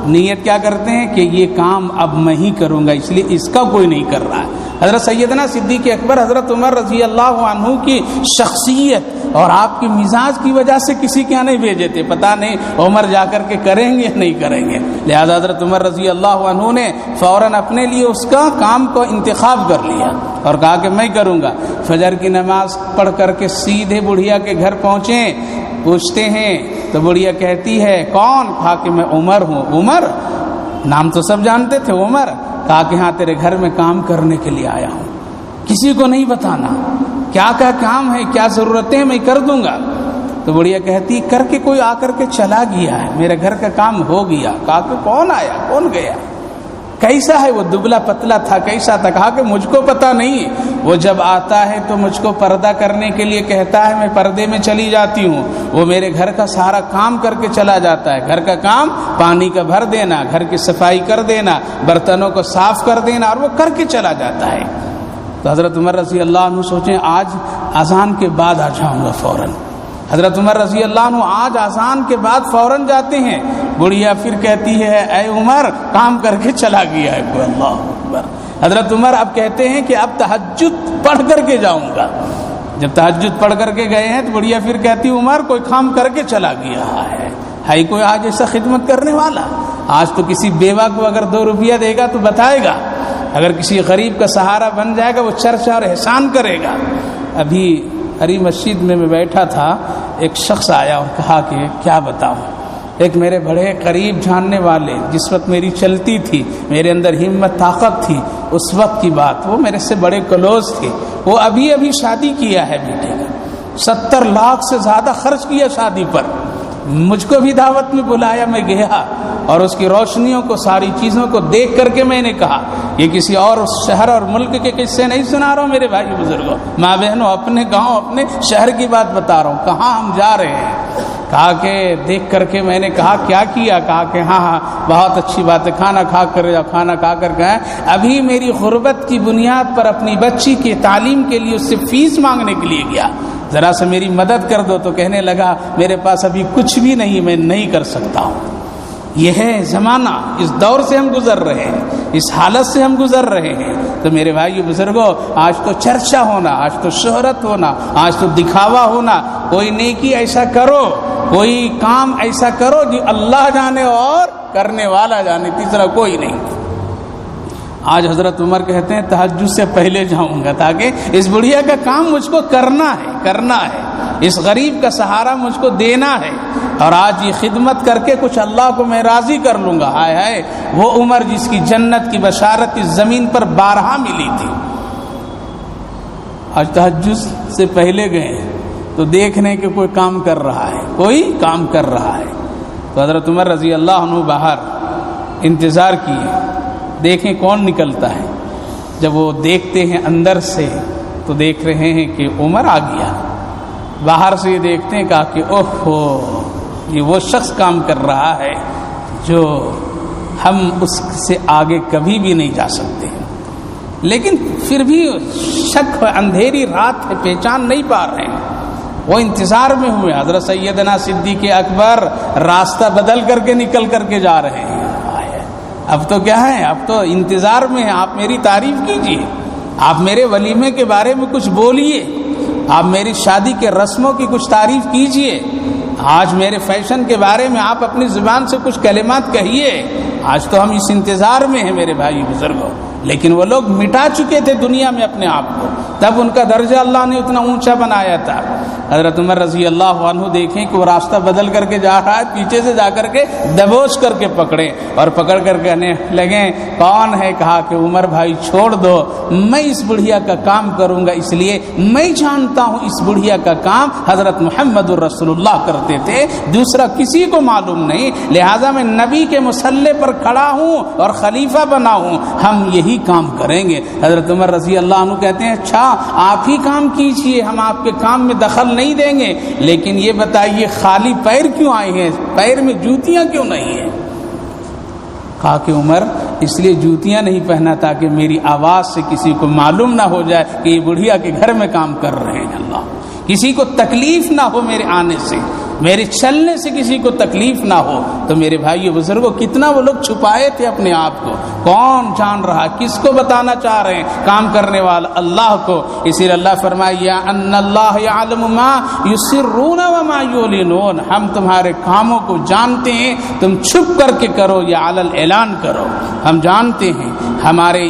نیت کیا کرتے ہیں کہ یہ کام اب میں ہی کروں گا، اس لیے اس کا کوئی نہیں کر رہا ہے۔ حضرت سیدنا صدیق اکبر حضرت عمر رضی اللہ عنہ کی شخصیت اور آپ کی مزاج کی وجہ سے کسی کے یہاں نہیں بھیجے تھے، پتہ نہیں عمر جا کر کے کریں گے یا نہیں کریں گے، لہذا حضرت عمر رضی اللہ عنہ نے فوراً اپنے لیے اس کا کام کو انتخاب کر لیا اور کہا کہ میں کروں گا۔ فجر کی نماز پڑھ کر کے سیدھے بڑھیا کے گھر پہنچے، پوچھتے ہیں تو بڑھیا کہتی ہے کون؟ کہا کہ میں عمر ہوں۔ عمر نام تو سب جانتے تھے عمر، کہا کہ ہاں تیرے گھر میں کام کرنے کے لیے آیا ہوں، کسی کو نہیں بتانا کیا کام ہے، کیا ضرورتیں ہیں، میں کر دوں گا۔ تو بڑھیا کہتی کر کے کوئی آ کر کے چلا گیا ہے، میرے گھر کا کام ہو گیا۔ کہا کہ کون آیا، کون گیا، کیسا ہے وہ؟ دبلا پتلا تھا، کیسا تھا؟ کہا کہ مجھ کو پتہ نہیں، وہ جب آتا ہے تو مجھ کو پردہ کرنے کے لیے کہتا ہے، میں پردے میں چلی جاتی ہوں، وہ میرے گھر کا سارا کام کر کے چلا جاتا ہے، گھر کا کام، پانی کا بھر دینا، گھر کی صفائی کر دینا، برتنوں کو صاف کر دینا، اور وہ کر کے چلا جاتا ہے۔ تو حضرت عمر رضی اللہ عنہ سوچیں آج اذان کے بعد آ جاؤں گا فوراً۔ حضرت عمر رضی اللہ عنہ آج اذان کے بعد فوراً جاتے ہیں۔ بڑھیا پھر کہتی ہے اے عمر کام کر کے چلا گیا ہے، اللہ اکبر۔ حضرت عمر اب کہتے ہیں کہ اب تہجد پڑھ کر کے جاؤں گا۔ جب تہجد پڑھ کر کے گئے ہیں تو بڑھیا پھر کہتی عمر کوئی کام کر کے چلا گیا ہے کوئی آج ایسا خدمت کرنے والا؟ آج تو کسی بیوہ کو اگر 2 روپیہ دے گا تو بتائے گا، اگر کسی غریب کا سہارا بن جائے گا وہ چرچا اور احسان کرے گا۔ ابھی ہری مسجد میں بیٹھا تھا، ایک شخص آیا اور کہا کہ کیا بتاؤں، ایک میرے بڑے قریب جاننے والے، جس وقت میری چلتی تھی، میرے اندر ہمت طاقت تھی، اس وقت کی بات، وہ میرے سے بڑے کلوز تھے، وہ ابھی شادی کیا ہے بیٹے کا، 70 لاکھ سے زیادہ خرچ کیا شادی پر، مجھ کو بھی دعوت میں بلایا، میں گیا اور اس کی روشنیوں کو، ساری چیزوں کو دیکھ کر کے میں نے کہا یہ کسی اور شہر اور ملک کے قصے نہیں سنا رہا ہوں میرے بھائی بزرگوں، ماں بہنوں، اپنے گاؤں اپنے شہر کی بات بتا رہا ہوں، کہاں ہم جا رہے ہیں۔ کہا کہ دیکھ کر کے میں نے کہا کیا کیا؟ کہا کہ ہاں بہت اچھی بات ہے، کھانا کھا کر جاؤ، کھانا کھا کر گئے، ابھی میری غربت کی بنیاد پر اپنی بچی کی تعلیم کے لیے اس سے فیس مانگنے کے لیے گیا، ذرا سے میری مدد کر دو، تو کہنے لگا میرے پاس ابھی کچھ بھی نہیں، میں نہیں کر سکتا ہوں۔ یہ ہے زمانہ، اس دور سے ہم گزر رہے ہیں، اس حالت سے ہم گزر رہے ہیں۔ تو میرے بھائی بزرگوں، آج تو چرچا ہونا، آج تو شہرت ہونا، آج تو دکھاوا ہونا، کوئی نیکی ایسا کرو، کوئی کام ایسا کرو جو اللہ جانے اور کرنے والا جانے، تیسرا کوئی نہیں۔ آج حضرت عمر کہتے ہیں تہجد سے پہلے جاؤں گا تاکہ اس بڑھیا کا کام مجھ کو کرنا ہے، اس غریب کا سہارا مجھ کو دینا ہے، اور آج یہ خدمت کر کے کچھ اللہ کو میں راضی کر لوں گا۔ ہائے وہ عمر جس کی جنت کی بشارت اس زمین پر بارہا ملی تھی، آج تہجد سے پہلے گئے تو دیکھنے کہ کوئی کام کر رہا ہے، تو حضرت عمر رضی اللہ عنہ باہر انتظار کیے، دیکھیں کون نکلتا ہے۔ جب وہ دیکھتے ہیں اندر سے تو دیکھ رہے ہیں کہ عمر آ گیا، باہر سے یہ دیکھتے ہیں، کہا کہ اوہو یہ وہ شخص کام کر رہا ہے جو ہم اس سے آگے کبھی بھی نہیں جا سکتے ہیں، لیکن پھر بھی شک ہے، اندھیری رات ہے، پہچان نہیں پا رہے ہیں، وہ انتظار میں ہوئے۔ حضرت سیدنا صدیق اکبر راستہ بدل کر کے نکل کر کے جا رہے ہیں، اب تو کیا ہے، اب تو انتظار میں ہے، آپ میری تعریف کیجئے، آپ میرے ولیمے کے بارے میں کچھ بولیے، آپ میری شادی کے رسموں کی کچھ تعریف کیجئے، آج میرے فیشن کے بارے میں آپ اپنی زبان سے کچھ کلمات کہیے۔ آج تو ہم اس انتظار میں ہیں میرے بھائی بزرگوں، لیکن وہ لوگ مٹا چکے تھے دنیا میں اپنے آپ کو، تب ان کا درجہ اللہ نے اتنا اونچا بنایا تھا۔ حضرت عمر رضی اللہ عنہ دیکھیں کہ وہ راستہ بدل کر کے جا رہا ہے، پیچھے سے جا کر کے دبوچ کر کے پکڑے اور پکڑ کر کہنے لگے کون ہے؟ کہا کہ عمر بھائی چھوڑ دو، میں اس بڑھیا کا کام کروں گا، اس لیے میں جانتا ہوں اس بڑھیا کا کام حضرت محمد الرسول اللہ کرتے تھے، دوسرا کسی کو معلوم نہیں، لہٰذا میں نبی کے مسلح پر کھڑا ہوں اور خلیفہ بنا ہوں، ہم یہی کام کریں گے۔ حضرت عمر رضی اللہ عنہ کہتے ہیں اچھا آپ ہی کام کیجئے، ہم آپ کے کام میں دخل نہیں دیں گے، لیکن یہ بتائیے خالی پیر کیوں آئے ہیں، پیر میں جوتیاں کیوں نہیں ہیں؟ کہا کہ عمر اس لیے جوتیاں نہیں پہنا تاکہ میری آواز سے کسی کو معلوم نہ ہو جائے کہ یہ بڑھیا کے گھر میں کام کر رہے ہیں، اللہ کسی کو تکلیف نہ ہو میرے آنے سے، میرے چلنے سے کسی کو تکلیف نہ ہو۔ تو میرے بھائیو بزرگوں کتنا وہ لوگ چھپائے تھے اپنے آپ کو، کون جان رہا، کس کو بتانا چاہ رہے ہیں؟ کام کرنے والا اللہ کو۔ اسی لیے اللہ فرمایا یا ان اللہ یعلم ما یسرون وما یعلنون، ہم تمہارے کاموں کو جانتے ہیں، تم چھپ کر کے کرو یا علی الاعلان کرو، ہم جانتے ہیں، ہمارے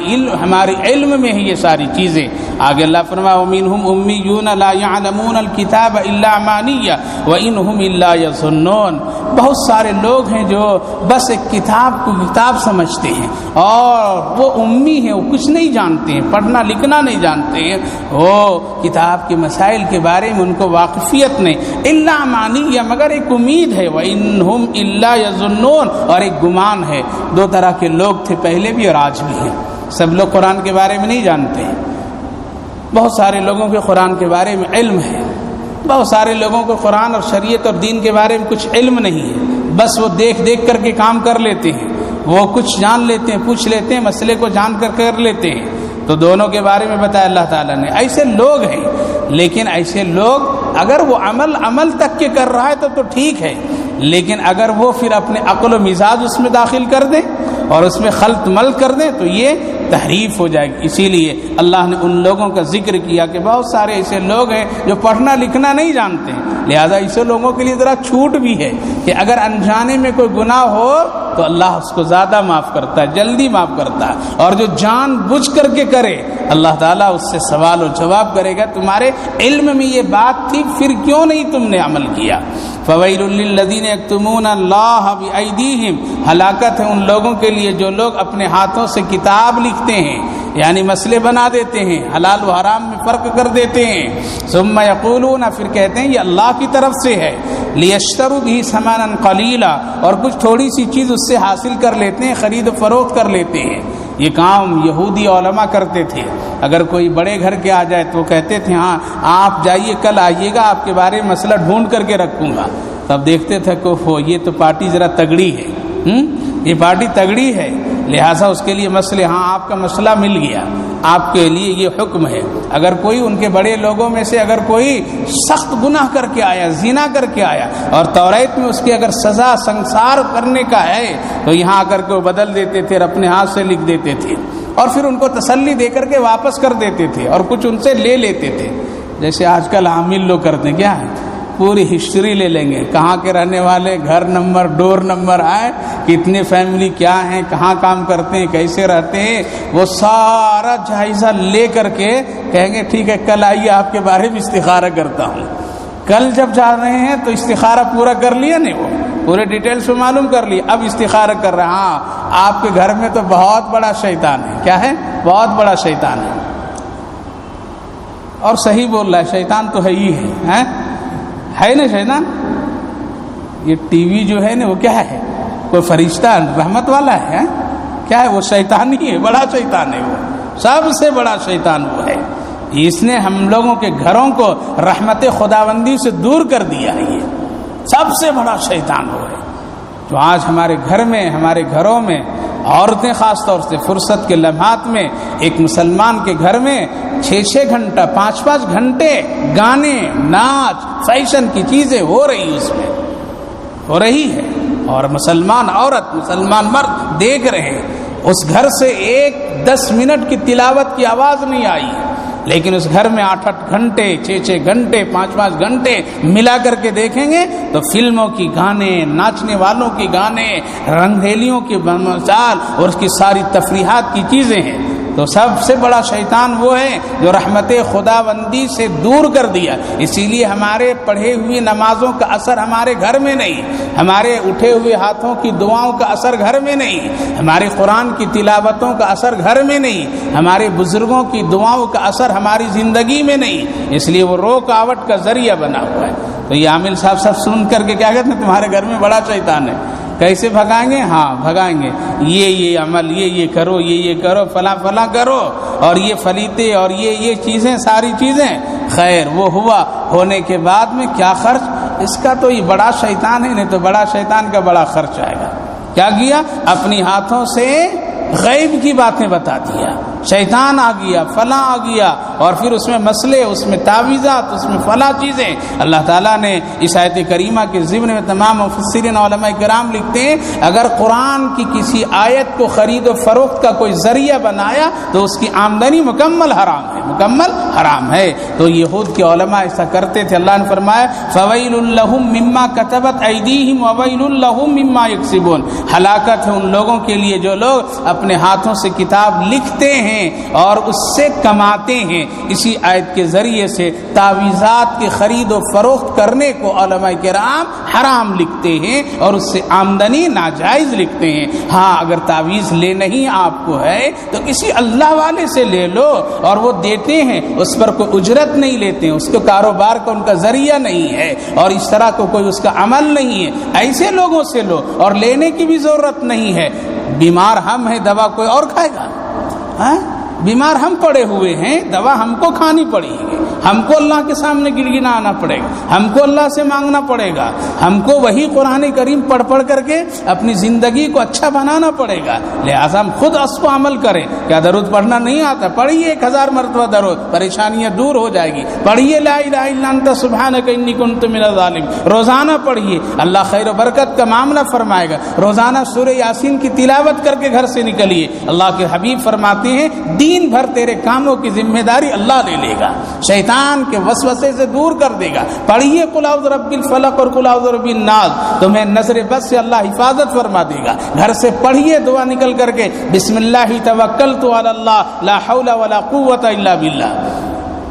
علم میں ہے یہ ساری چیزیں۔ آگے اللہ فرمایا ومنہم امیون لا یعلمون الکتاب الا امانیہ وانہم الا یظنون، بہت سارے لوگ ہیں جو بس ایک کتاب کو کتاب سمجھتے ہیں اور وہ امی ہیں، وہ کچھ نہیں جانتے ہیں، پڑھنا لکھنا نہیں جانتے ہیں، وہ کتاب کے مسائل کے بارے میں ان کو واقفیت نہیں، الا امانیہ مگر ایک امید ہے، وانہم الا یظنون اور ایک گمان ہے۔ دو طرح کے لوگ تھے پہلے بھی اور آج بھی ہیں، سب لوگ قرآن کے بارے میں نہیں جانتے ہیں، بہت سارے لوگوں کے قرآن کے بارے میں علم ہے، بہت سارے لوگوں کو قرآن اور شریعت اور دین کے بارے میں کچھ علم نہیں ہے، بس وہ دیکھ دیکھ کر کے کام کر لیتے ہیں، وہ کچھ جان لیتے ہیں، پوچھ لیتے ہیں، مسئلے کو جان کر لیتے ہیں۔ تو دونوں کے بارے میں بتایا اللہ تعالیٰ نے، ایسے لوگ ہیں، لیکن ایسے لوگ اگر وہ عمل تک کے کر رہا ہے تو ٹھیک ہے، لیکن اگر وہ پھر اپنے عقل و مزاج اس میں داخل کر دیں اور اس میں خلط مل کر دیں تو یہ تحریف ہو جائے گی۔ اسی لیے اللہ نے ان لوگوں کا ذکر کیا کہ بہت سارے ایسے لوگ ہیں جو پڑھنا لکھنا نہیں جانتے ہیں، لہذا ایسے لوگوں کے لیے ذرا چھوٹ بھی ہے کہ اگر انجانے میں کوئی گناہ ہو تو اللہ اس کو زیادہ معاف کرتا ہے، جلدی معاف کرتا ہے، اور جو جان بوجھ کر کے کرے اللہ تعالیٰ اس سے سوال و جواب کرے گا، تمہارے علم میں یہ بات تھی پھر کیوں نہیں تم نے عمل کیا۔ فویل للذین یکتمون اللہ بایدیہم، ہلاکت ہے ان لوگوں کے لیے جو لوگ اپنے ہاتھوں سے کتاب لکھتے ہیں، یعنی مسئلے بنا دیتے ہیں، حلال و حرام میں فرق کر دیتے ہیں، ثم یقولون، پھر کہتے ہیں یہ اللہ کی طرف سے ہے، لیشتروا بہ ثمنا قلیلا، اور کچھ تھوڑی سی چیز اس سے حاصل کر لیتے ہیں، خرید و فروخت کر لیتے ہیں۔ یہ کام یہودی علماء کرتے تھے، اگر کوئی بڑے گھر کے آ جائے تو وہ کہتے تھے ہاں آپ جائیے کل آئیے گا، آپ کے بارے میں مسئلہ ڈھونڈ کر کے رکھوں گا، تب دیکھتے تھے کہ یہ تو پارٹی ذرا تگڑی ہے، یہ پارٹی تگڑی ہے، لہٰذا اس کے لیے مسئلے، ہاں آپ کا مسئلہ مل گیا، آپ کے لیے یہ حکم ہے۔ اگر کوئی ان کے بڑے لوگوں میں سے اگر کوئی سخت گناہ کر کے آیا، زنا کر کے آیا، اور توریت میں اس کی اگر سزا سنسار کرنے کا ہے تو یہاں آ کر کے وہ بدل دیتے تھے اور اپنے ہاتھ سے لکھ دیتے تھے، اور پھر ان کو تسلی دے کر کے واپس کر دیتے تھے اور کچھ ان سے لے لیتے تھے، جیسے آج کل عامل لوگ کرتے ہیں، کیا ہے پوری ہسٹری لے لیں گے، کہاں کے رہنے والے، گھر نمبر، ڈور نمبر آئے، کتنے فیملی کیا ہیں، کہاں کام کرتے ہیں، کیسے رہتے ہیں، وہ سارا جائزہ لے کر کے کہیں گے ٹھیک ہے کل آئیے آپ کے بارے میں استخارہ کرتا ہوں۔ کل جب جا رہے ہیں تو استخارہ پورا کر لیا نہیں، وہ پورے ڈیٹیلز میں معلوم کر لیا، اب استخارہ کر رہے ہیں، ہاں آپ کے گھر میں تو بہت بڑا شیطان ہے، کیا ہے، بہت بڑا شیطان ہے، اور صحیح بول رہا ہے، شیطان تو ہے ہی ہے نا شیطان، یہ ٹی وی جو ہے نا وہ کیا ہے، کوئی فرشتہ رحمت والا ہے، کیا ہے وہ شیطان ہی ہے، بڑا شیطان ہے، وہ سب سے بڑا شیطان وہ ہے، اس نے ہم لوگوں کے گھروں کو رحمت خداوندی سے دور کر دیا ہے، یہ سب سے بڑا شیطان وہ ہے جو آج ہمارے گھر میں، ہمارے گھروں میں عورتیں خاص طور سے فرصت کے لمحات میں ایک مسلمان کے گھر میں 6-6 گھنٹہ 5-5 گھنٹے گانے، ناچ، فیشن کی چیزیں ہو رہی، اس میں ہو رہی ہے، اور مسلمان عورت، مسلمان مرد دیکھ رہے ہیں، اس گھر سے 10 منٹ کی تلاوت کی آواز نہیں آئی، لیکن اس گھر میں 8-8 گھنٹے 6-6 گھنٹے 5-5 گھنٹے ملا کر کے دیکھیں گے تو فلموں کی گانے، ناچنے والوں کی گانے، رنگیلیوں کی مثال اور اس کی ساری تفریحات کی چیزیں ہیں۔ تو سب سے بڑا شیطان وہ ہے جو رحمت خداوندی سے دور کر دیا، اسی لیے ہمارے پڑھے ہوئے نمازوں کا اثر ہمارے گھر میں نہیں، ہمارے اٹھے ہوئے ہاتھوں کی دعاؤں کا اثر گھر میں نہیں، ہمارے قرآن کی تلاوتوں کا اثر گھر میں نہیں، ہمارے بزرگوں کی دعاؤں کا اثر ہماری زندگی میں نہیں، اس لیے وہ رکاوٹ کا ذریعہ بنا ہوا ہے۔ تو یہ عامل صاحب سب سن کر کے کیا کہتے ہیں تمہارے گھر میں بڑا شیطان ہے، کیسے بھگائیں گے؟ ہاں بھگائیں گے، یہ عمل، یہ کرو، یہ کرو، فلاں فلاں کرو، اور یہ فلیتے اور یہ چیزیں، ساری چیزیں۔ خیر وہ ہوا، ہونے کے بعد میں کیا خرچ؟ اس کا تو یہ بڑا شیطان ہے، نہیں تو بڑا شیطان کا بڑا خرچ آئے گا۔ کیا کیا؟ اپنی ہاتھوں سے غیب کی باتیں بتا دیا، شیطان آ گیا، فلاں آ گیا، اور پھر اس میں مسئلے، اس میں تعویذات، اس میں فلاں چیزیں۔ اللہ تعالیٰ نے اس آیت کریمہ کے ضمن میں تمام مفسرین علماء کرام لکھتے ہیں اگر قرآن کی کسی آیت کو خرید و فروخت کا کوئی ذریعہ بنایا تو اس کی آمدنی مکمل حرام ہے، مکمل حرام ہے۔ تو یہود کے علماء ایسا کرتے تھے۔ اللہ نے فرمایا فَوَيْلٌ لَهُم مِّمَّا كَتَبَتْ أَيْدِيهِمْ وَوَيْلٌ لَهُم مِّمَّا يَكْسِبُونَ۔ ہلاکت ہے ان لوگوں کے لیے جو لوگ اپنے ہاتھوں سے کتاب لکھتے ہیں اور اس سے کماتے ہیں۔ اسی آیت کے ذریعے سے تعویذات کی خرید و فروخت کرنے کو علماء کرام حرام لکھتے ہیں اور اس سے آمدنی ناجائز لکھتے ہیں۔ ہاں اگر تعویذ لینا ہی آپ کو ہے تو کسی اللہ والے سے لے لو، اور وہ دیتے ہیں، اس پر کوئی اجرت نہیں لیتے ہیں، اس کے کاروبار کا ان کا ذریعہ نہیں ہے، اور اس طرح کو کوئی اس کا عمل نہیں ہے، ایسے لوگوں سے لو، اور لینے کی بھی ضرورت نہیں ہے۔ بیمار ہم ہیں، دوا کوئی اور کھائے گا؟ ہاں بیمار ہم پڑے ہوئے ہیں، دوا ہم کو کھانی پڑے گی، ہم کو اللہ کے سامنے گڑگڑانا پڑے گا، ہم کو اللہ سے مانگنا پڑے گا، ہم کو وہی قرآن کریم پڑھ کر کے اپنی زندگی کو اچھا بنانا پڑے گا۔ لہٰذا ہم خود اس کو عمل کریں۔ کیا درود پڑھنا نہیں آتا؟ پڑھیے 1000 مرتبہ درود، پریشانیاں دور ہو جائے گی۔ پڑھیے لا الہ الا انت سبحانک انی کنت من الظالمین، روزانہ پڑھیے، اللہ خیر و برکت کا معاملہ فرمائے گا۔ روزانہ سورہ یاسین کی تلاوت کر کے گھر سے نکلیے۔ اللہ کے حبیب فرماتے ہیں دین بھر تیرے کاموں کی ذمہ داری اللہ لے لے گا، شیطان کے وسوسے سے دور کر دے گا۔ پڑھیے قل اعوذ برب الفلق اور قل اعوذ برب الناس، تمہیں نظر بد سے اللہ حفاظت فرما دے گا۔ گھر سے پڑھیے دعا نکل کر کے بسم اللہ توکلت علی اللہ لا حول ولا قوت الا باللہ۔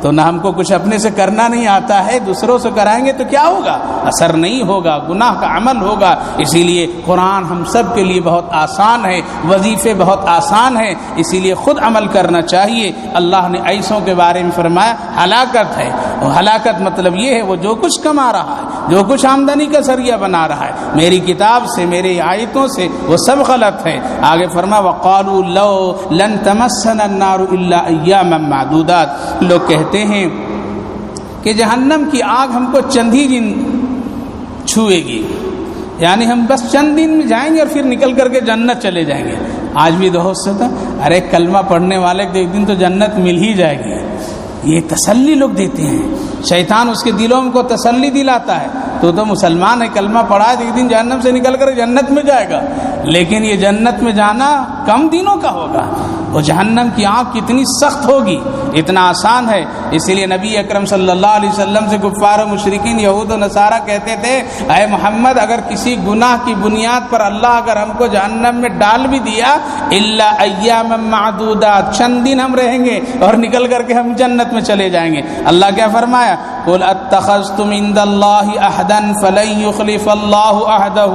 تو نہ ہم کو کچھ اپنے سے کرنا نہیں آتا ہے، دوسروں سے کرائیں گے تو کیا ہوگا؟ اثر نہیں ہوگا، گناہ کا عمل ہوگا۔ اسی لیے قرآن ہم سب کے لیے بہت آسان ہے، وظیفے بہت آسان ہیں، اسی لیے خود عمل کرنا چاہیے۔ اللہ نے ایسوں کے بارے میں فرمایا ہلاکت ہے، اور ہلاکت مطلب یہ ہے وہ جو کچھ کما رہا ہے، جو کچھ آمدنی کا ذریعہ بنا رہا ہے میری کتاب سے، میری آیتوں سے، وہ سب غلط ہے۔ آگے فرمایا وقالوا لو لن تمسنا النار الا ایاما معدودات، لوگ کہتے ہیں کہ جہنم کی آگ ہم کو چند ہی دن چھوئے گی، یعنی ہم بس چند دن میں جائیں گے اور پھر نکل کر کے جنت چلے جائیں گے۔ آج بھی دوست سے تھا، ارے کلمہ پڑھنے والے کو ایک دن تو جنت مل ہی جائے گی، یہ تسلی لوگ دیتے ہیں۔ شیطان اس کے دلوں کو تسلی دلاتا ہے، تو مسلمان ہے، کلمہ پڑھا ہے، ایک دن جہنم سے نکل کر جنت میں جائے گا، لیکن یہ جنت میں جانا کم دنوں کا ہوگا۔ وہ جہنم کی آگ کتنی سخت ہوگی، اتنا آسان ہے۔ اسی لیے نبی اکرم صلی اللہ علیہ وسلم سے کفار و مشرکین یہود و نصارہ کہتے تھے اے محمد اگر کسی گناہ کی بنیاد پر اللہ اگر ہم کو جہنم میں ڈال بھی دیا الا ایام معدودات، چند دن ہم رہیں گے اور نکل کر کے ہم جنت میں چلے جائیں گے۔ اللہ کیا فرمایا؟ قل اتخذتم عند اللہ عہدا فلن یخلف اللہ عہدہ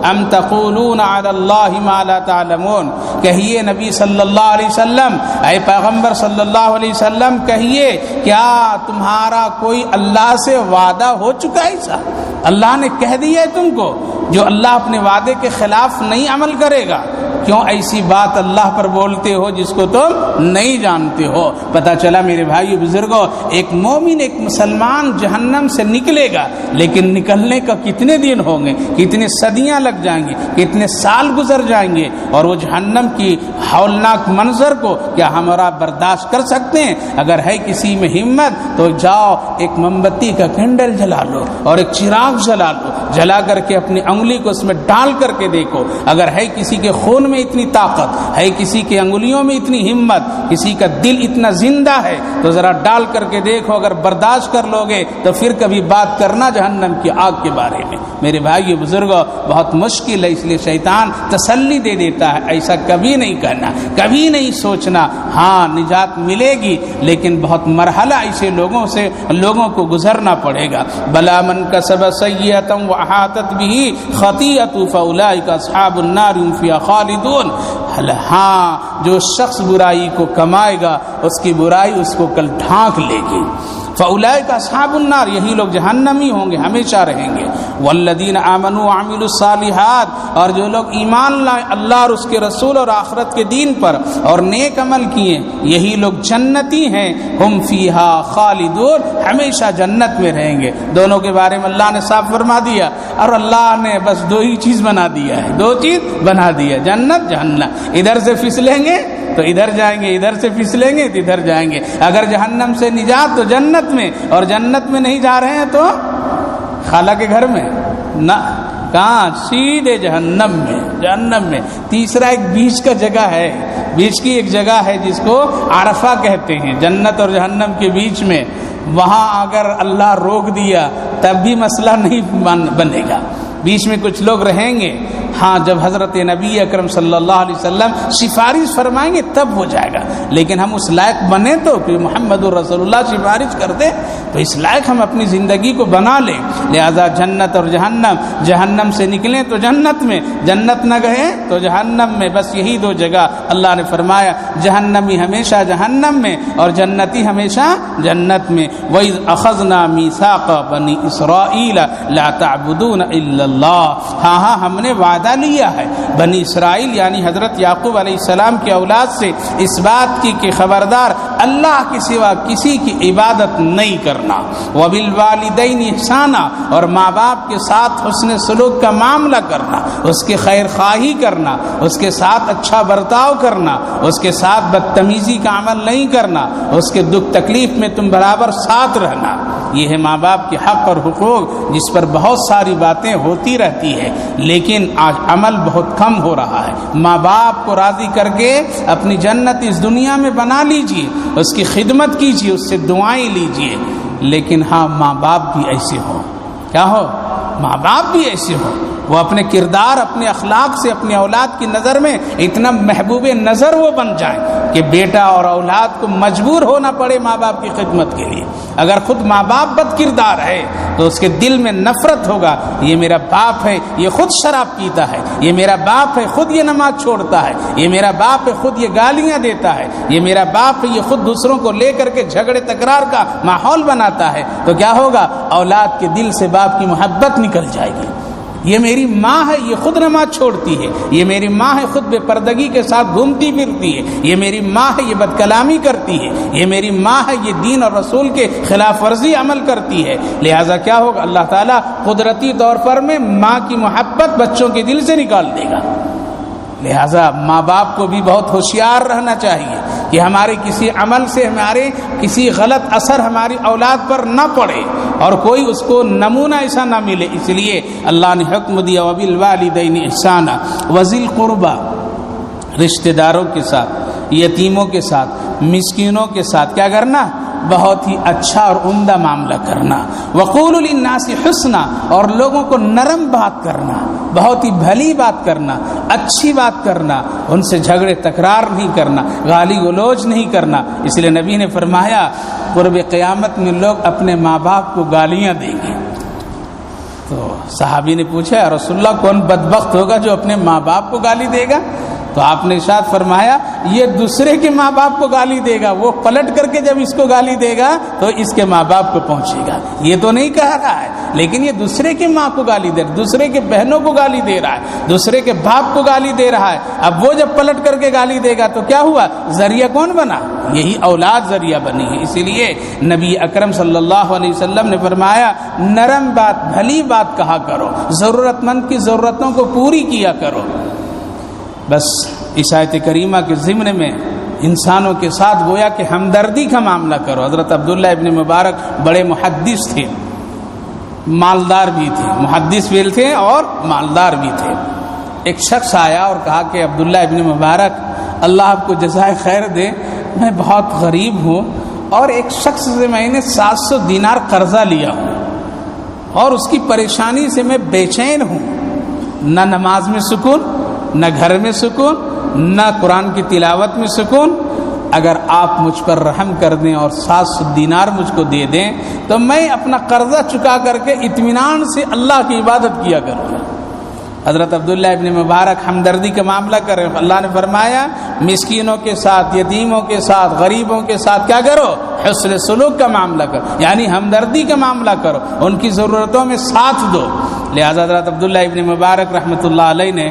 ام تقولون علی اللہ ما لا تعلمون۔ کہیے نبی صلی اللہ علیہ وسلم، اے پیغمبر صلی اللہ علیہ وسلم کہیے کیا تمہارا کوئی اللہ سے وعدہ ہو چکا ہے؟ ایسا اللہ نے کہہ دیا ہے تم کو، جو اللہ اپنے وعدے کے خلاف نہیں عمل کرے گا، کیوں ایسی بات اللہ پر بولتے ہو جس کو تم نہیں جانتے ہو؟ پتہ چلا میرے بھائیو بزرگوں، ایک مومن ایک مسلمان جہنم سے نکلے گا، لیکن نکلنے کا کتنے دن ہوں گے، کتنے صدیاں لگ جائیں گے، کتنے سال گزر جائیں گے، اور وہ جہنم کی ہولناک منظر کو کیا ہمارا برداشت کر سکتے ہیں؟ اگر ہے کسی میں ہمت تو جاؤ ایک موم بتی کا کینڈل جلا لو اور ایک چراغ جلا لو، جلا کر کے اپنی انگلی کو اس میں ڈال کر کے دیکھو۔ اگر ہے کسی کے خون میں اتنی طاقت ہے، کسی کے انگلیوں میں اتنی ہمت، کسی کا دل اتنا زندہ ہے تو ذرا ڈال کر کے دیکھو، اگر برداشت کر لو گے تو پھر کبھی بات کرنا جہنم کی آگ کے بارے میں۔ میرے بھائیو بزرگوں بہت مشکل ہے، اس لیے شیطان تسلی دے دیتا ہے ایسا کبھی نہیں کرنا، کبھی نہیں سوچنا۔ ہاں نجات ملے گی لیکن بہت مرحلہ ایسے لوگوں کو گزرنا پڑے گا۔ بلا من کسب سیئۃ واحاطت به خطیئۃ فاولئک اصحاب النار هم فیہا خالدون۔ ہاں جو شخص برائی کو کمائے گا اس کی برائی اس کو کل ڈھانک لے گی۔ فاولئک اصحاب النار، یہی لوگ جہنمی ہوں گے، ہمیشہ رہیں گے۔ والذین آمنوا وعملوا الصالحات، اور جو لوگ ایمان لائے اللہ اور اس کے رسول اور آخرت کے دین پر اور نیک عمل کیے، یہی لوگ جنتی ہیں، ہم فیہا خالدون، ہمیشہ جنت میں رہیں گے۔ دونوں کے بارے میں اللہ نے صاف فرما دیا، اور اللہ نے بس دو ہی چیز بنا دیا ہے، دو چیز بنا دیا، جنت جہنم۔ ادھر سے پھسلیں گے تو ادھر جائیں گے، ادھر سے پھسلیں گے تو ادھر جائیں گے۔ اگر جہنم سے نجات تو جنت میں، اور جنت میں نہیں جا رہے ہیں تو خالہ کے گھر میں نہ، کہاں؟ سیدھے جہنم میں، جہنم میں۔ تیسرا ایک بیچ کا جگہ ہے، بیچ کی ایک جگہ ہے جس کو عرفہ کہتے ہیں، جنت اور جہنم کے بیچ میں، وہاں اگر اللہ روک دیا تب بھی مسئلہ نہیں بنے گا، بیچ میں کچھ لوگ رہیں گے۔ ہاں جب حضرت نبی اکرم صلی اللہ علیہ وسلم سفارش فرمائیں گے تب ہو جائے گا، لیکن ہم اس لائق بنے تو کہ محمد رسول اللہ سفارش کرتے تو اس لائق ہم اپنی زندگی کو بنا لیں۔ لہذا جنت اور جہنم، جہنم سے نکلیں تو جنت میں، جنت نہ گئے تو جہنم میں، بس یہی دو جگہ اللہ نے فرمایا، جہنمی ہمیشہ جہنم میں اور جنتی ہمیشہ جنت میں۔ وَإِذْ أَخَذْنَا مِيثَاقَ بَنِي إِسْرَائِيلَ لَا تَعْبُدُونَ إِلَّا اللَّهَ، ہاں ہم نے وعدہ لیا ہے بنی اسرائیل یعنی حضرت یعقوب علیہ السلام کی اولاد سے اس بات کی کہ خبردار اللہ کے سوا کسی کی عبادت نہیں کرنا، وبالوالدین احسانا، اور ماں باپ کے ساتھ حسن سلوک کا معاملہ کرنا، اس کے خیر خواہی کرنا، اس کے ساتھ اچھا برتاؤ کرنا، اس کے ساتھ بدتمیزی کا عمل نہیں کرنا، اس کے دکھ تکلیف میں تم برابر ساتھ رہنا۔ یہ ہے ماں باپ کے حق اور حقوق، جس پر بہت ساری باتیں ہوتی رہتی ہے لیکن آج عمل بہت کم ہو رہا ہے۔ ماں باپ کو راضی کر کے اپنی جنت اس دنیا میں بنا لیجئے، اس کی خدمت کیجئے، اس سے دعائیں لیجئے، لیکن ہاں ماں باپ بھی ایسے ہو، کیا ہو؟ ماں باپ بھی ایسے ہو، وہ اپنے کردار، اپنے اخلاق سے اپنی اولاد کی نظر میں اتنا محبوب نظر وہ بن جائیں کہ بیٹا اور اولاد کو مجبور ہونا پڑے ماں باپ کی خدمت کے لیے۔ اگر خود ماں باپ بد کردار ہے تو اس کے دل میں نفرت ہوگا، یہ میرا باپ ہے یہ خود شراب پیتا ہے، یہ میرا باپ ہے خود یہ نماز چھوڑتا ہے، یہ میرا باپ ہے خود یہ گالیاں دیتا ہے، یہ میرا باپ ہے یہ خود دوسروں کو لے کر کے جھگڑے تکرار کا ماحول بناتا ہے، تو کیا ہوگا؟ اولاد کے دل سے باپ کی محبت نکل جائے گی۔ یہ میری ماں ہے یہ خود نماز چھوڑتی ہے، یہ میری ماں ہے خود بے پردگی کے ساتھ گھومتی پھرتی ہے، یہ میری ماں ہے یہ بد کلامی کرتی ہے، یہ میری ماں ہے یہ دین اور رسول کے خلاف ورزی عمل کرتی ہے۔ لہٰذا کیا ہوگا؟ اللہ تعالیٰ قدرتی طور پر میں ماں کی محبت بچوں کے دل سے نکال دے گا۔ لہٰذا ماں باپ کو بھی بہت ہوشیار رہنا چاہیے کہ ہمارے کسی عمل سے ہمارے کسی غلط اثر ہماری اولاد پر نہ پڑے اور کوئی اس کو نمونہ ایسا نہ ملے۔ اس لیے اللہ نے حکم دیا وبالوالدین احسانا، وذی القربی، رشتہ داروں کے ساتھ، یتیموں کے ساتھ، مسکینوں کے ساتھ کیا کرنا؟ بہت ہی اچھا اور عمدہ معاملہ کرنا۔ وقولوا للناس حسنا، اور لوگوں کو نرم بات کرنا، بہت ہی بھلی بات کرنا، اچھی بات کرنا، ان سے جھگڑے تکرار نہیں کرنا، گالی گلوچ نہیں کرنا۔ اس لیے نبی نے فرمایا قرب قیامت میں لوگ اپنے ماں باپ کو گالیاں دیں گے۔ تو صحابی نے پوچھا یا رسول اللہ کون بدبخت ہوگا جو اپنے ماں باپ کو گالی دے گا؟ تو آپ نے ارشاد فرمایا یہ دوسرے کے ماں باپ کو گالی دے گا، وہ پلٹ کر کے جب اس کو گالی دے گا تو اس کے ماں باپ کو پہنچے گا۔ یہ تو نہیں کہہ رہا ہے لیکن یہ دوسرے کی ماں کو گالی دے رہا ہے، دوسرے کے بہنوں کو گالی دے رہا ہے، دوسرے کے باپ کو گالی دے رہا ہے۔ اب وہ جب پلٹ کر کے گالی دے گا تو کیا ہوا؟ ذریعہ کون بنا؟ یہی اولاد ذریعہ بنی ہے۔ اسی لیے نبی اکرم صلی اللہ علیہ وسلم نے فرمایا نرم بات، بھلی بات کہا کرو، ضرورت مند کی ضرورتوں کو پوری کیا کرو۔ بس اس آیت کریمہ کے ضمن میں انسانوں کے ساتھ گویا کہ ہمدردی کا معاملہ کرو۔ حضرت عبداللہ ابن مبارک بڑے محدث تھے، مالدار بھی تھے، محدث بھی تھے اور مالدار بھی تھے۔ ایک شخص آیا اور کہا کہ عبداللہ ابن مبارک اللہ آپ کو جزائے خیر دے، میں بہت غریب ہوں اور ایک شخص سے میں نے 700 دینار قرضہ لیا ہوں اور اس کی پریشانی سے میں بے چین ہوں، نہ نماز میں سکون، نہ گھر میں سکون، نہ قرآن کی تلاوت میں سکون۔ اگر آپ مجھ پر رحم کر دیں اور 700 دینار مجھ کو دے دیں تو میں اپنا قرضہ چکا کر کے اطمینان سے اللہ کی عبادت کیا کروں گا۔ حضرت عبداللہ ابن مبارک ہمدردی کا معاملہ کر رہے ہیں. اللہ نے فرمایا مسکینوں کے ساتھ، یتیموں کے ساتھ، غریبوں کے ساتھ کیا کرو؟ حسن سلوک کا معاملہ کرو، یعنی ہمدردی کا معاملہ کرو، ان کی ضرورتوں میں ساتھ دو. لہذا حضرت عبداللہ ابن مبارک رحمۃ اللہ علیہ نے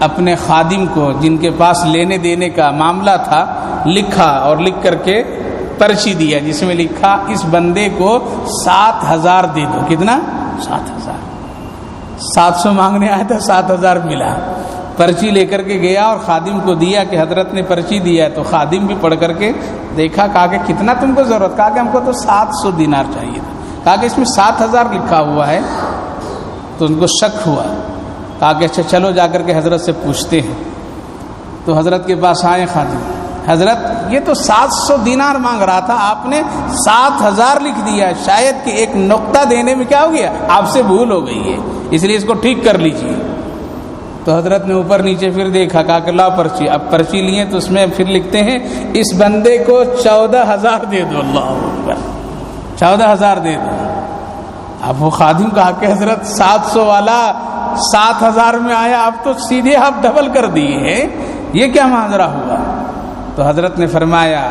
اپنے خادم کو، جن کے پاس لینے دینے کا معاملہ تھا، لکھا اور لکھ کر کے پرچی دیا، جس میں لکھا اس بندے کو 7,000 دے دو. کتنا؟ 7,000. 700 مانگنے آیا تھا، 7,000 ملا. پرچی لے کر کے گیا اور خادم کو دیا کہ حضرت نے پرچی دیا ہے. تو خادم بھی پڑھ کر کے دیکھا، کہا کہ کتنا تم کو ضرورت؟ کہا کہ ہم کو تو 700 دینار چاہیے تھا. کہا کہ اس میں 7,000 لکھا ہوا ہے. تو ان کو شک ہوا. کہا کہ اچھا چلو جا کر کے حضرت سے پوچھتے ہیں. تو حضرت کے پاس آئے خادم. حضرت یہ تو 700 دینار مانگ رہا تھا، آپ نے 7,000 لکھ دیا. شاید کہ ایک نقطہ دینے میں کیا ہو گیا، آپ سے بھول ہو گئی ہے، اس لیے اس کو ٹھیک کر لیجیے. تو حضرت نے اوپر نیچے پھر دیکھا، کہا کہ لاؤ پرچی. اب پرچی لیے تو اس میں پھر لکھتے ہیں اس بندے کو 14,000 دے دو. اللہ اکبر، 14,000 دے دو. اب وہ خادم کہا کہ حضرت 700 والا 7,000 میں آیا، اب تو سیدھے آپ ڈبل کر دیے ہیں، یہ کیا ماجرا ہوا؟ تو حضرت نے فرمایا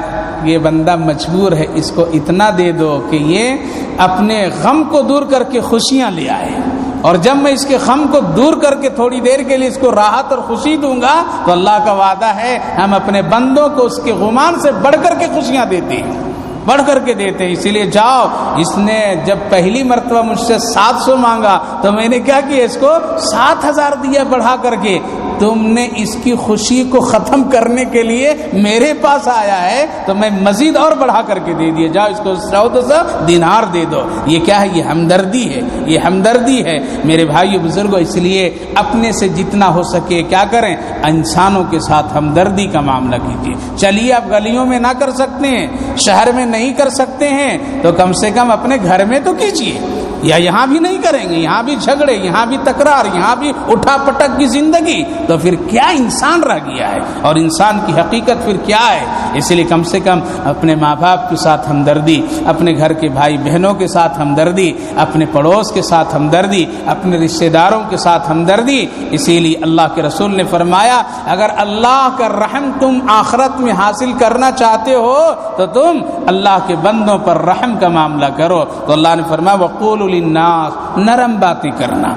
یہ بندہ مجبور ہے، اس کو اتنا دے دو کہ یہ اپنے غم کو دور کر کے خوشیاں لے آئے، اور جب میں اس کے غم کو دور کر کے تھوڑی دیر کے لیے اس کو راحت اور خوشی دوں گا تو اللہ کا وعدہ ہے ہم اپنے بندوں کو اس کے غمان سے بڑھ کر کے خوشیاں دیتے ہیں، بڑھ کر کے دیتے ہیں. اسی لیے جاؤ، اس نے جب پہلی مرتبہ مجھ سے 700 مانگا تو میں نے کیا کیا، اس کو 7,000 دیا بڑھا کر کے. تم نے اس کی خوشی کو ختم کرنے کے لیے میرے پاس آیا ہے تو میں مزید اور بڑھا کر کے دے دیا. جاؤ اس کو 14,000 دینار دے دو. یہ کیا ہے؟ یہ ہمدردی ہے، یہ ہمدردی ہے میرے بھائیو بزرگوں. اس لیے اپنے سے جتنا ہو سکے کیا کریں، انسانوں کے ساتھ ہمدردی کا معاملہ کیجیے. چلیے آپ گلیوں میں نہ کر سکتے ہیں، شہر میں نہیں کر سکتے ہیں، تو کم سے کم اپنے گھر میں تو کیجیے. یا یہاں بھی نہیں کریں گے، یہاں بھی جھگڑے، یہاں بھی تکرار، یہاں بھی اٹھا پٹک کی زندگی، تو پھر کیا انسان رہ گیا ہے، اور انسان کی حقیقت پھر کیا ہے. اس لیے کم سے کم اپنے ماں باپ کے ساتھ ہمدردی، اپنے گھر کے بھائی بہنوں کے ساتھ ہمدردی، اپنے پڑوس کے ساتھ ہمدردی، اپنے رشتہ داروں کے ساتھ ہمدردی. اسی لیے اللہ کے رسول نے فرمایا اگر اللہ کا رحم تم آخرت میں حاصل کرنا چاہتے ہو تو تم اللہ کے بندوں پر رحم کا معاملہ کرو. تو اللہ نے فرمایا وقولوا للناس، نرم باتیں کرنا،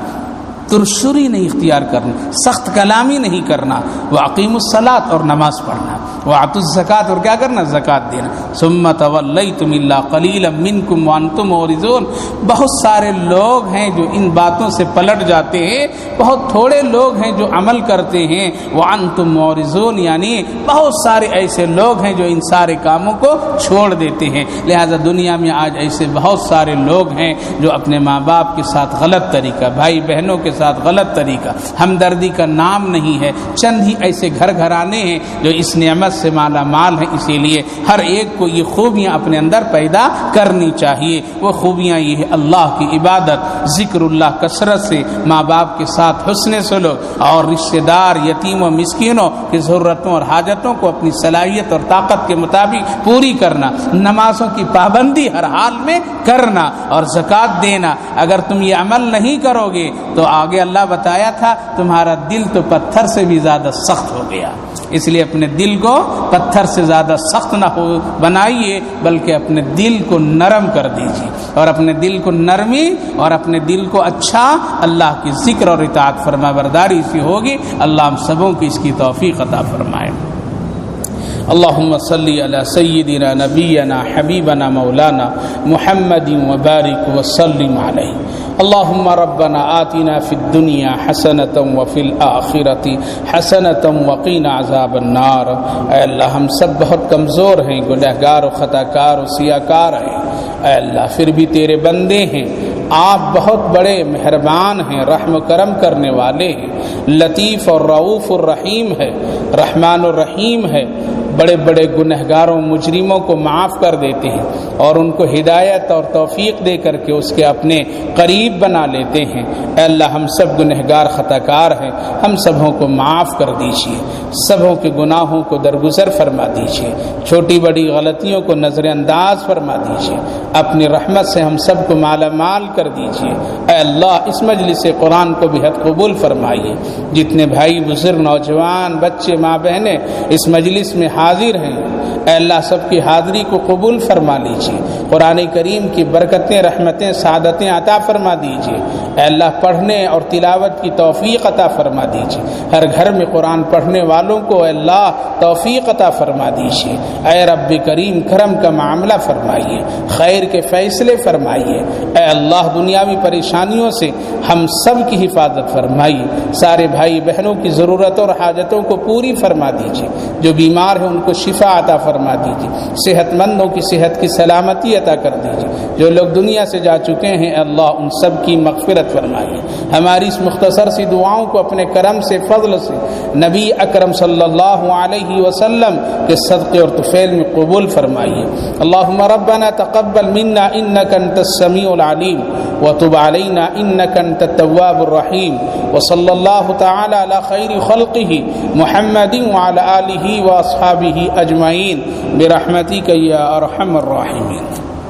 ترشری نہیں اختیار کرنا، سخت کلامی نہیں کرنا. وَأَقِيمُوا الصَّلَاةَ، اور نماز پڑھنا. وَآتُوا الزَّكَاةَ، اور کیا کرنا، زکوٰۃ دینا. ثُمَّ تَوَلَّيْتُمْ إِلَّا قَلِيلًا مِّنكُمْ وَأَنْتُمْ مُعْرِضُونَ. بہت سارے لوگ ہیں جو ان باتوں سے پلٹ جاتے ہیں، بہت تھوڑے لوگ ہیں جو عمل کرتے ہیں. وَأَنْتُمْ مُعْرِضُونَ، یعنی بہت سارے ایسے لوگ ہیں جو ان سارے کاموں کو چھوڑ دیتے ہیں. لہذا دنیا میں آج ایسے بہت سارے لوگ ہیں جو اپنے ماں باپ کے ساتھ غلط طریقہ، بھائی بہنوں کے ساتھ غلط طریقہ، ہمدردی کا نام نہیں ہے. چند ہی ایسے گھر گھرانے ہیں جو اس نعمت سے مالا مال ہیں. اسی لیے ہر ایک کو یہ خوبیاں اپنے اندر پیدا کرنی چاہیے. وہ خوبیاں یہ ہے اللہ کی عبادت، ذکر اللہ کثرت سے، ماں باپ کے ساتھ حسن سلوک، اور رشتہ دار یتیموں مسکینوں کی ضرورتوں اور حاجتوں کو اپنی صلاحیت اور طاقت کے مطابق پوری کرنا. نمازوں کی پابندی ہر حال میں کرنا، اور زکوٰۃ دینا. اگر تم یہ عمل نہیں کرو گے تو آگے اللہ بتایا تھا تمہارا دل تو پتھر سے بھی زیادہ سخت ہو گیا. اس لیے اپنے دل کو پتھر سے زیادہ سخت نہ ہو بنائیے، بلکہ اپنے دل کو نرم کر دیجیے. اور اپنے دل کو نرمی اور اپنے دل کو اچھا اللہ کی ذکر اور اطاعت فرما برداری سے ہوگی. اللہ ہم سبوں کی اس کی توفیق عطا فرمائے. اللهم صل على سيدنا نبينا حبيبنا مولانا محمد وبارك وسلم عليه. اللهم ربنا آتنا في الدنيا حسنة وفي الآخرة حسنة وقنا عذاب النار. اے اللہ ہم سب بہت کمزور ہیں، گنہگار و خطا کار و سیاکار ہیں. اے اللہ پھر بھی تیرے بندے ہیں. آپ بہت بڑے مہربان ہیں، رحم و کرم کرنے والے ہیں، لطیف اور رؤوف الرحیم ہے، رحمان الرحیم ہے. بڑے بڑے گنہگاروں مجرموں کو معاف کر دیتے ہیں اور ان کو ہدایت اور توفیق دے کر کے اس کے اپنے قریب بنا لیتے ہیں۔ اے اللہ ہم سب گنہگار خطا کار ہیں، ہم سبوں کو معاف کر دیجیے، سبوں کے گناہوں کو درگزر فرما دیجیے، چھوٹی بڑی غلطیوں کو نظر انداز فرما دیجیے، اپنی رحمت سے ہم سب کو مالا مال کر دیجیے۔ اے اللہ اس مجلس قرآن کو بہت قبول فرمائیے، جتنے بھائی بزرگ نوجوان بچے ماں بہنیں اس مجلس میں حاضر ہیں اے اللہ سب کی حاضری کو قبول فرما لیجیے، قرآن کریم کی برکتیں رحمتیں سعادتیں عطا فرما دیجیے۔ اے اللہ پڑھنے اور تلاوت کی توفیق عطا فرما دیجیے، ہر گھر میں قرآن پڑھنے والوں کو اے اللہ توفیق عطا فرما دیجیے۔ اے رب کریم کرم کا معاملہ فرمائیے، خیر کے فیصلے فرمائیے۔ اے اللہ دنیاوی پریشانیوں سے ہم سب کی حفاظت فرمائیے، سارے بھائی بہنوں کی ضرورتوں اور حاجتوں کو پوری فرما دیجیے، جو بیمار ہیں ان کو شفا عطا فرما دیجیے، صحت مندوں کی صحت کی سلامتی عطا کر دیجیے، جو لوگ دنیا سے جا چکے ہیں اللہ ان سب کی مغفرت فرمائیے۔ ہماری اس مختصر سی دعاؤں کو اپنے کرم سے فضل سے نبی اکرم صلی اللہ علیہ وسلم کے صدقے اور طفیل میں قبول فرمائیے۔ اللہم ربنا تقبل منا انک انت السمیع العلیم وتب علینا انک انت التواب الرحیم وصلی اللہ تعالی علی خیر خلقہ محمد وعلی آلہ واصحابہ اجمعین برحمتک یا ارحم الراحمین۔